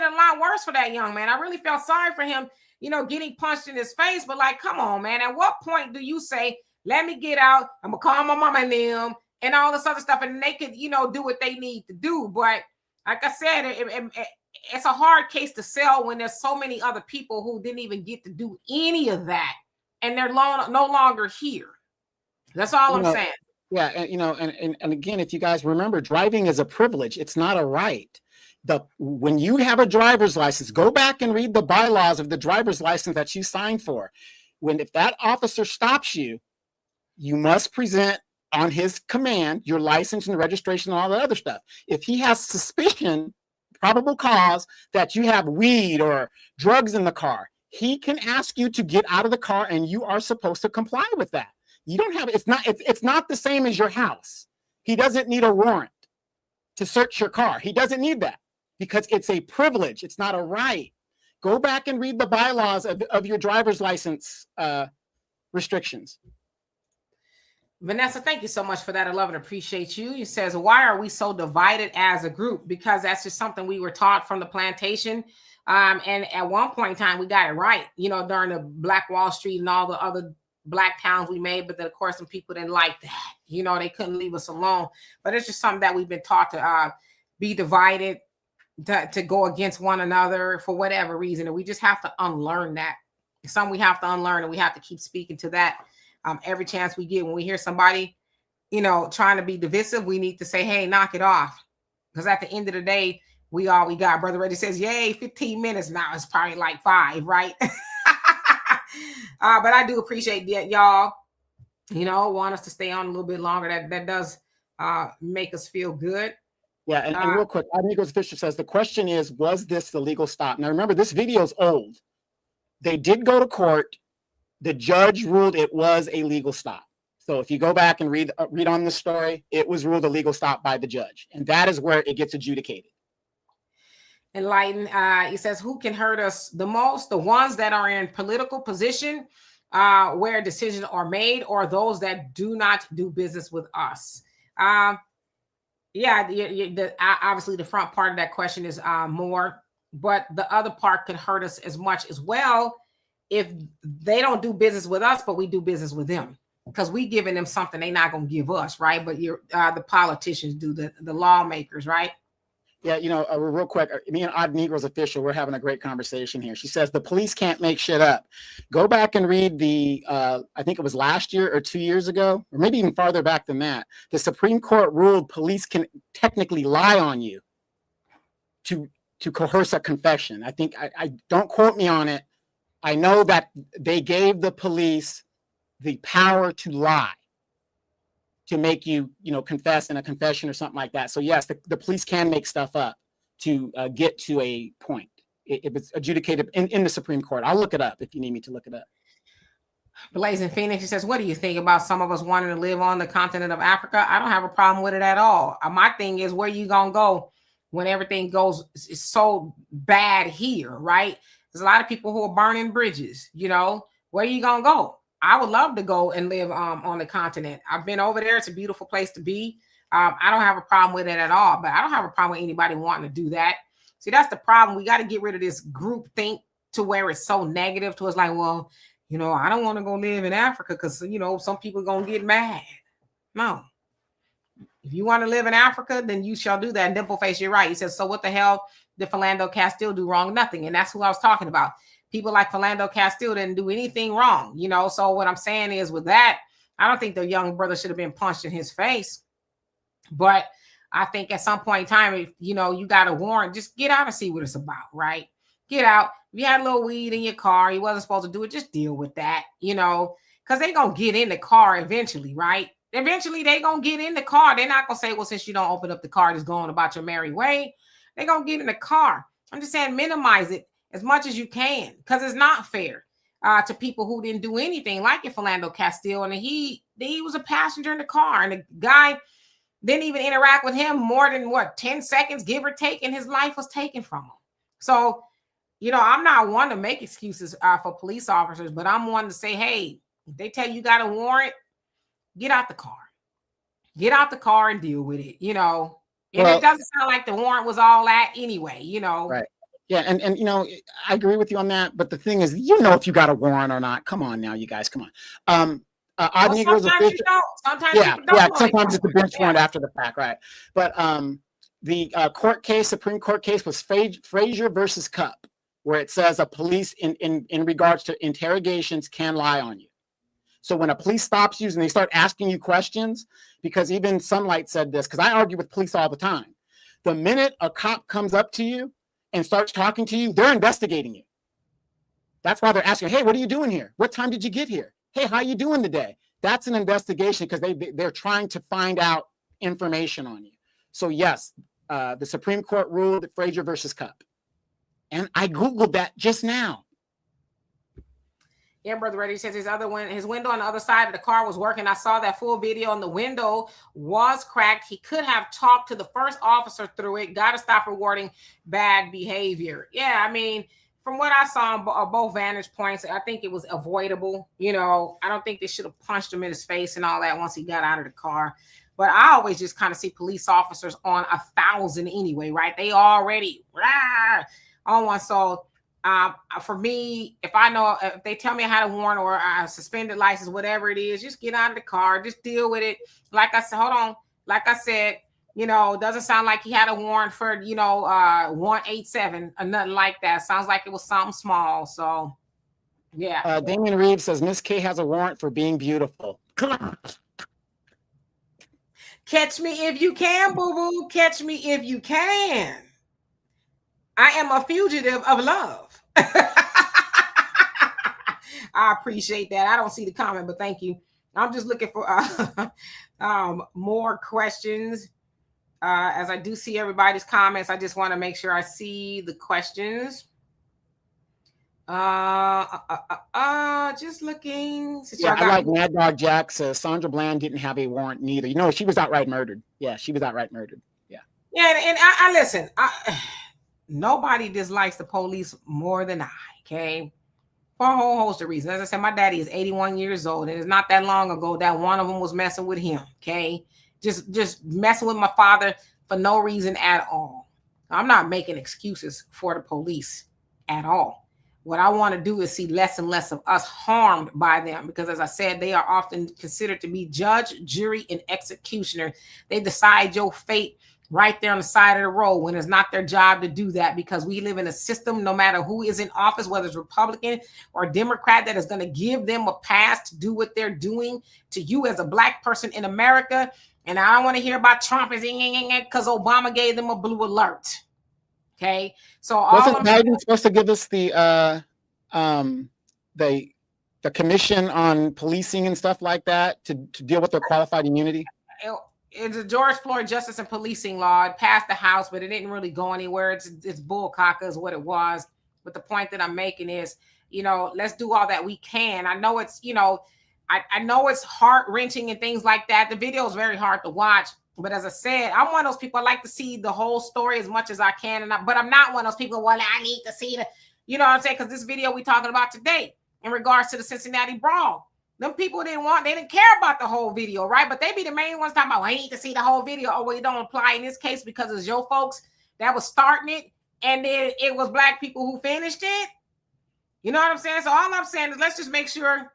a lot worse for that young man. I really felt sorry for him, you know, getting punched in his face. But like, come on, man. At what point do you say, let me get out, I'm gonna call my mama and them, and all this other stuff, and they could, you know, do what they need to do. But like I said, it's a hard case to sell when there's so many other people who didn't even get to do any of that, and they're no longer here. That's all I'm saying. Yeah, and you know, and again, if you guys remember, driving is a privilege; it's not a right. When you have a driver's license, go back and read the bylaws of the driver's license that you signed for. If that officer stops you, you must present on his command your license and registration and all the other stuff. If he has suspicion, probable cause that you have weed or drugs in the car, he can ask you to get out of the car, and you are supposed to comply with that. You don't have, it's not the same as your house. He doesn't need a warrant to search your car. He doesn't need that because it's a privilege. It's not a right. Go back and read the bylaws of your driver's license restrictions. Vanessa, thank you so much for that. I love and appreciate you. He says, why are we so divided as a group? Because that's just something we were taught from the plantation. And at one point in time, we got it right, you know, during the Black Wall Street and all the other Black towns we made. But then, of course, some people didn't like that. You know, they couldn't leave us alone. But it's just something that we've been taught to be divided, to go against one another for whatever reason. And we just have to unlearn that. It's something we have to unlearn, and we have to keep speaking to that every chance we get. When we hear somebody, trying to be divisive, we need to say, hey, knock it off. Because at the end of the day, we got. Brother Reggie says, yay, 15 minutes. Now it's probably like 5, right? But I do appreciate that y'all, want us to stay on a little bit longer. That does make us feel good. Yeah, and real quick, Amigos Fisher says, the question is, was this the legal stop? Now, remember, this video is old. They did go to court. The judge ruled it was a legal stop. So if you go back and read on the story, it was ruled a legal stop by the judge. And that is where it gets adjudicated. Enlighten, he says, who can hurt us the most? The ones that are in political position where decisions are made, or those that do not do business with us? Obviously the front part of that question is more, but the other part could hurt us as much as well if they don't do business with us, but we do business with them, because we giving them something they're not going to give us, right? But the politicians do, the lawmakers, right? Yeah, real quick, me and Odd Negro's official, we're having a great conversation here. She says the police can't make shit up. Go back and read the, I think it was last year or 2 years ago, or maybe even farther back than that. The Supreme Court ruled police can technically lie on you to coerce a confession. I think, I don't quote me on it. I know that they gave the police the power to lie, to make you, confess in a confession or something like that. So yes, the police can make stuff up to get to a point. If it's adjudicated in the Supreme Court. I'll look it up if you need me to look it up. Blazing Phoenix, he says, what do you think about some of us wanting to live on the continent of Africa? I don't have a problem with it at all. My thing is, where you gonna go when everything goes so bad here, right? There's a lot of people who are burning bridges, where you gonna go? I would love to go and live on the continent. I've been over there. It's a beautiful place to be. I don't have a problem with it at all, but I don't have a problem with anybody wanting to do that. See, that's the problem. We got to get rid of this group think to where it's so negative to us. Like, well, I don't want to go live in Africa because, some people are going to get mad. No. If you want to live in Africa, then you shall do that. And Dimpleface, you're right. He says, so what the hell did Philando Castile do wrong? Nothing. And that's who I was talking about. People like Philando Castile didn't do anything wrong, So what I'm saying is, with that, I don't think the young brother should have been punched in his face. But I think at some point in time, if you got a warrant, just get out and see what it's about, right? Get out. If you had a little weed in your car, you wasn't supposed to do it, just deal with that, because they're going to get in the car eventually, right? Eventually, they're going to get in the car. They're not going to say, well, since you don't open up the car, just going about your merry way. They're going to get in the car. I'm just saying, minimize it as much as you can, because it's not fair to people who didn't do anything, like Philando Castile. And he was a passenger in the car, and the guy didn't even interact with him more than 10 seconds, give or take, and his life was taken from him. So, I'm not one to make excuses for police officers, but I'm one to say, hey, if they tell you got a warrant, get out the car. Get out the car and deal with it, And it doesn't sound like the warrant was all that anyway, Right. Yeah, and I agree with you on that. But the thing is, if you got a warrant or not. Come on now, you guys, come on. Odd Negro's official. Sometimes it's a bench warrant after the fact, right? But the Supreme Court case was Frazier versus Cupp, where it says a police in regards to interrogations can lie on you. So when a police stops you and they start asking you questions, because even Sunlight said this, because I argue with police all the time. The minute a cop comes up to you and starts talking to you, they're investigating you. That's why they're asking, hey, what are you doing here? What time did you get here? Hey, how you doing today? That's an investigation, because they're trying to find out information on you. So yes, the Supreme Court ruled Frazier versus Cupp. And I Googled that just now. Yeah, Brother Reddy says his window on the other side of the car was working. I saw that full video, and the window was cracked. He could have talked to the first officer through it. Got to stop rewarding bad behavior. Yeah, I mean, from what I saw on both vantage points, I think it was avoidable. I don't think they should have punched him in his face and all that once he got out of the car. But I always just kind of see police officers on 1,000 anyway, right? They already on one. So for me, if they tell me I had a warrant or a suspended license, whatever it is, just get out of the car, just deal with it. Like I said, doesn't sound like he had a warrant for, 187 or nothing like that. Sounds like it was something small. So Yeah. Damien Reeves says Miss K has a warrant for being beautiful. Come on. Catch me if you can, boo-boo. Catch me if you can. I am a fugitive of love. I appreciate that. I don't see the comment, but thank you. I'm just looking for more questions. As I do see everybody's comments, I just want to make sure I see the questions. Just looking. Yeah, I like Mad Dog Jack says Sandra Bland didn't have a warrant neither. You know, she was outright murdered. Yeah, she was outright murdered. Yeah. Yeah, and I listen. Nobody dislikes the police more than I. Okay, for a whole host of reasons. As I said, my daddy is 81 years old, and it's not that long ago that one of them was messing with him. Okay, just messing with my father for no reason at all. I'm not making excuses for the police at all. What I want to do is see less and less of us harmed by them, because as I said, they are often considered to be judge, jury, and executioner. They decide your fate right there on the side of the road when it's not their job to do that, because we live in a system, no matter who is in office, whether it's Republican or Democrat, that is going to give them a pass to do what they're doing to you as a black person in America. And I don't want to hear about Trump because Obama gave them a blue alert. Okay, so wasn't Biden supposed to give us the commission on policing and stuff like that to deal with their qualified immunity? It's a George Floyd Justice and Policing law. It passed the House, but it didn't really go anywhere. It's bullcocker is what it was. But the point that I'm making is, let's do all that we can. I know it's, I know it's heart-wrenching and things like that. The video is very hard to watch. But as I said, I'm one of those people. I like to see the whole story as much as I can. But I'm not one of those people, well, I need to see you know what I'm saying? Because this video we're talking about today in regards to the Cincinnati Brawl, them people they didn't care about the whole video, right? But they be the main ones talking about, I need to see the whole video. Oh, well, it don't apply in this case because it's your folks that was starting it. And then it was black people who finished it. You know what I'm saying? So all I'm saying is let's just make sure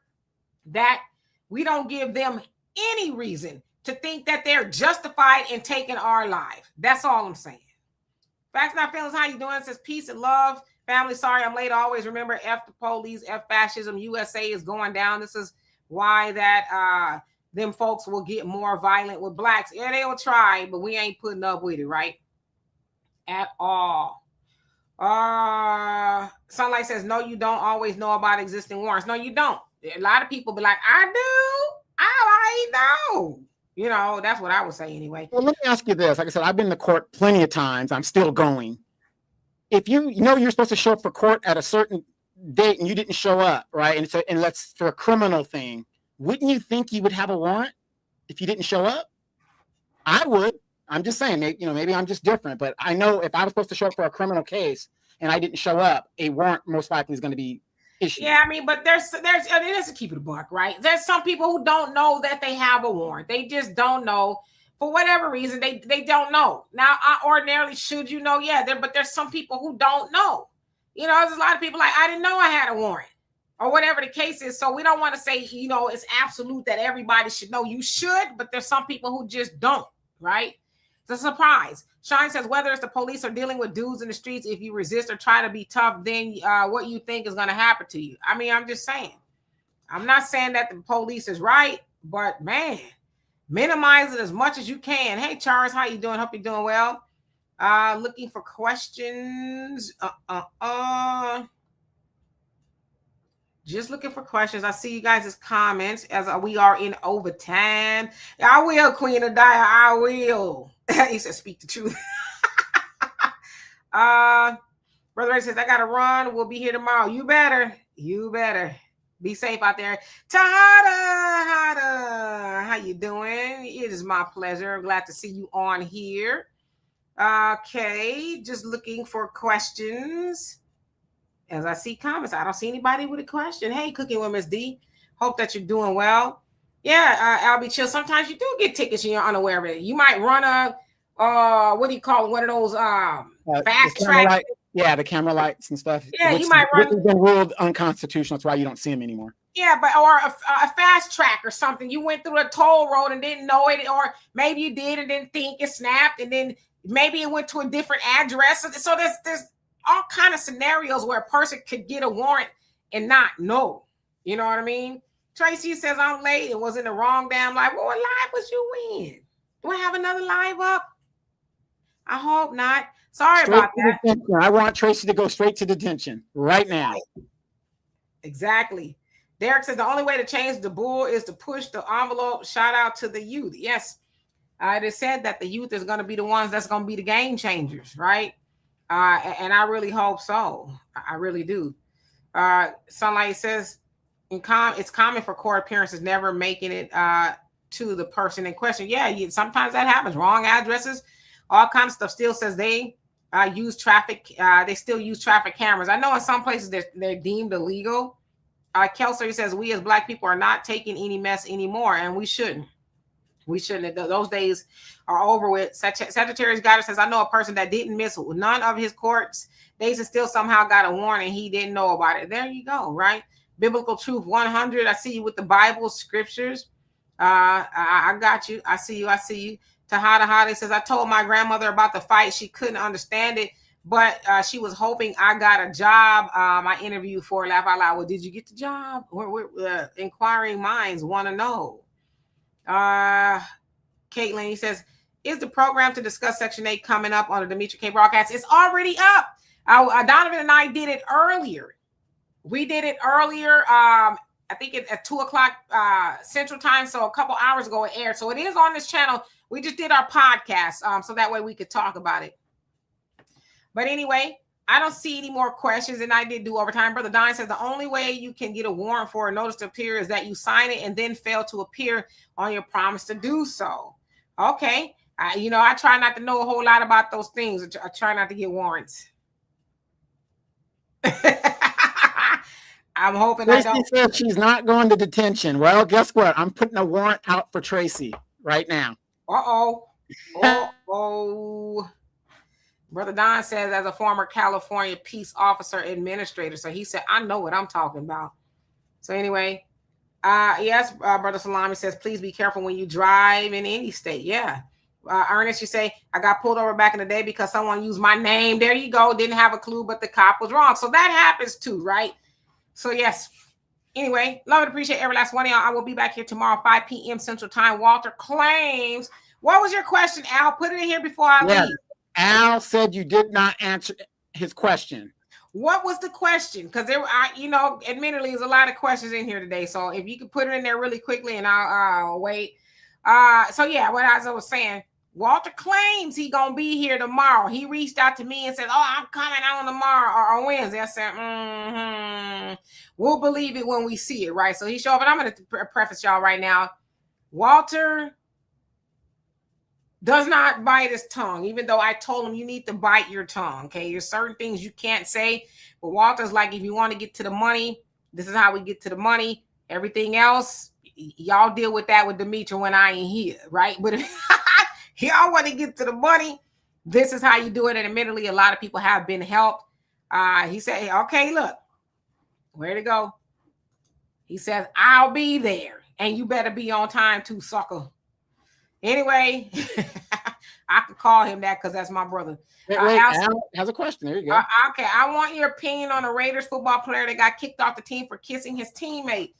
that we don't give them any reason to think that they're justified in taking our life. That's all I'm saying. Facts Not Feelings, how you doing? It says peace and love. Family, sorry I'm late. Always remember F the police, F fascism. USA is going down. This is why that them folks will get more violent with blacks. Yeah, they'll try, but we ain't putting up with it, right? At all. Sunlight says, no, you don't always know about existing warrants. No, you don't. A lot of people be like, I do. I know. That's what I would say anyway. Well, let me ask you this. Like I said, I've been to court plenty of times. I'm still going. If you're supposed to show up for court at a certain date and you didn't show up, right? And that's for a criminal thing. Wouldn't you think you would have a warrant if you didn't show up? I would. I'm just saying, maybe I'm just different, but I know if I was supposed to show up for a criminal case and I didn't show up, a warrant most likely is going to be issued. Yeah, I mean, but there's it is to keep it a buck, right? There's some people who don't know that they have a warrant. They just don't know for whatever reason. They don't know. Now, ordinarily, should you know? Yeah, but there's some people who don't know. There's a lot of people like, I didn't know I had a warrant or whatever the case is. So we don't want to say, it's absolute that everybody should know. You should, but there's some people who just don't, right? It's a surprise. Shine says, whether it's the police or dealing with dudes in the streets, if you resist or try to be tough, then what you think is going to happen to you. I mean, I'm just saying. I'm not saying that the police is right, but man, minimize it as much as you can. Hey, Charles, how you doing? Hope you're doing well. Looking for questions. Just looking for questions. I see you guys' comments as we are in overtime. I will, Queen of Dia. I will. He said, speak the truth. Brother Ray says, I got to run. We'll be here tomorrow. You better. Be safe out there. Tahada. How you doing? It is my pleasure. I'm glad to see you on here. Okay. Just looking for questions. As I see comments, I don't see anybody with a question. Hey, Cooking with Miss D. Hope that you're doing well. Yeah, Albie Chill. Sometimes you do get tickets and you're unaware of it. You might run a, what do you call it? One of those fast track. Yeah, the camera lights and stuff. Yeah, you might run. Which has been ruled unconstitutional. That's why you don't see them anymore. Yeah, or a fast track or something. You went through a toll road and didn't know it, or maybe you did and didn't think it snapped, and then maybe it went to a different address. So there's all kind of scenarios where a person could get a warrant and not know. You know what I mean? Tracy says I'm late and was in the wrong damn live. Well, what live was you in? Do I have another live up? I hope not. Sorry Straight about to that. detention. I want Tracy to go straight to detention right now. Exactly. Derek says the only way to change the bull is to push the envelope. Shout out to the youth. Yes, I just said that the youth is going to be the ones that's going to be the game changers, right? And I really hope so. I really do. Sunlight says, it's common for court appearances never making it to the person in question. Yeah, sometimes that happens. Wrong addresses, all kinds of stuff. Still says they use traffic. They still use traffic cameras. I know in some places they're deemed illegal. Kelser says we as Black people are not taking any mess anymore, and we shouldn't. We shouldn't. Those days are over with. Secretary Goddard says, I know a person that didn't miss none of his courts days and still somehow got a warning. He didn't know about it. There you go, right? Biblical Truth 100. I see you with the Bible scriptures. I got you. I see you. Tahada says, I told my grandmother about the fight. She couldn't understand it, but she was hoping I got a job. I interviewed for Laugh Out Loud. Well, did you get the job? We're inquiring minds want to know. Caitlin, he says, is the program to discuss Section 8 coming up on the Demetri K broadcast? It's already up. Donovan and I did it earlier. We did it earlier. I think it's at 2:00 Central Time. So a couple hours ago it aired. So it is on this channel. We just did our podcast. So that way we could talk about it. But anyway, I don't see any more questions, and I did do overtime. Brother Don says the only way you can get a warrant for a notice to appear is that you sign it and then fail to appear on your promise to do so. Okay. I try not to know a whole lot about those things. I try not to get warrants. I'm hoping Tracy I don't. says she's not going to detention. Well, guess what? I'm putting a warrant out for Tracy right now. Uh-oh. Brother Don says, as a former California peace officer administrator, so he said, I know what I'm talking about. So anyway, yes, Brother Salami says, please be careful when you drive in any state. Yeah. Ernest, you say, I got pulled over back in the day because someone used my name. There you go. Didn't have a clue, but the cop was wrong. So that happens too, right? So yes. Anyway, love and appreciate every last one of y'all. I will be back here tomorrow, 5 p.m. Central Time. Walter claims. What was your question, Al? Put it in here before I leave. Al said you did not answer his question. What was the question? Because there, admittedly, there's a lot of questions in here today. So if you could put it in there really quickly, and I'll wait. So yeah, what I was saying, Walter claims he gonna be here tomorrow. He reached out to me and said, "Oh, I'm coming on tomorrow or on Wednesday." I said, "We'll believe it when we see it, right?" So he showed up, and I'm gonna preface y'all right now. Walter does not bite his tongue, even though I told him you need to bite your tongue. Okay, there's certain things you can't say, but Walter's like, if you want to get to the money, this is how we get to the money. Everything else, y'all deal with that with Demetri when I ain't here, right? But if y'all want to get to the money, this is how you do it. And admittedly, a lot of people have been helped. He said, hey, okay, look, where to go? He says, I'll be there, and you better be on time too, sucker. Anyway, I can call him that because that's my brother. Al has a question. There you go. Okay, I want your opinion on a Raiders football player that got kicked off the team for kissing his teammate.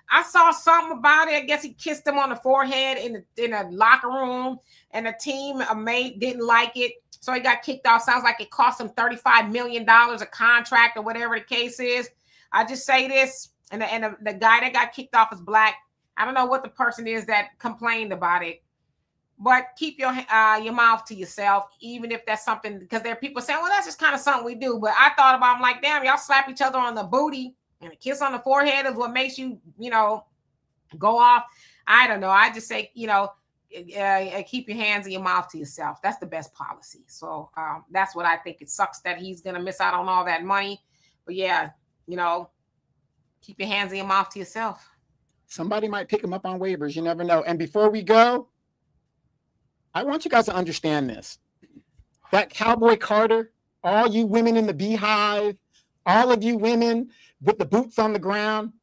I saw something about it. I guess he kissed him on the forehead in a locker room, and the team mate didn't like it, so he got kicked off. Sounds like it cost him $35 million a contract or whatever the case is. I just say this, and the guy that got kicked off is Black. I don't know what the person is that complained about it. But keep your mouth to yourself, even if that's something, because there are people saying, well, that's just kind of something we do. But I thought about, I'm like, damn, y'all slap each other on the booty, and a kiss on the forehead is what makes you, go off. I don't know. I just say, keep your hands in your mouth to yourself. That's the best policy. So that's what I think. It sucks that he's going to miss out on all that money. But yeah, keep your hands in your mouth to yourself. Somebody might pick him up on waivers. You never know. And before we go, I want you guys to understand this. That Cowboy Carter, all you women in the beehive, all of you women with the boots on the ground,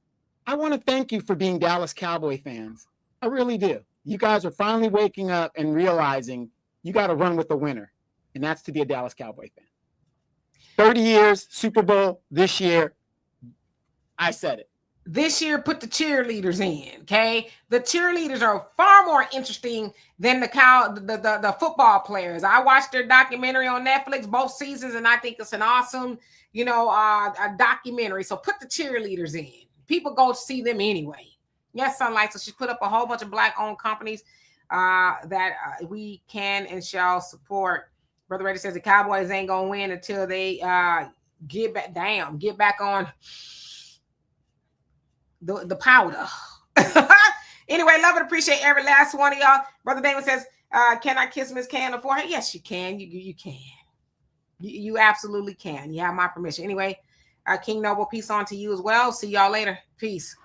I want to thank you for being Dallas Cowboy fans. I really do. You guys are finally waking up and realizing you got to run with the winner, and that's to be a Dallas Cowboy fan. 30 years, Super Bowl this year. I said it. This year, put the cheerleaders in, okay? The cheerleaders are far more interesting than the football players. I watched their documentary on Netflix both seasons, and I think it's an awesome, a documentary. So put the cheerleaders in. People go see them anyway. Yes, Sunlight. So she put up a whole bunch of Black-owned companies that we can and shall support. Brother Reddy says the Cowboys ain't gonna win until they get back on the powder. Anyway, love and appreciate every last one of y'all. Brother Damon says, can I kiss Miss K on the forehead? Yes, you can. You can. You absolutely can. You have my permission. Anyway, King Noble, peace on to you as well. See y'all later. Peace.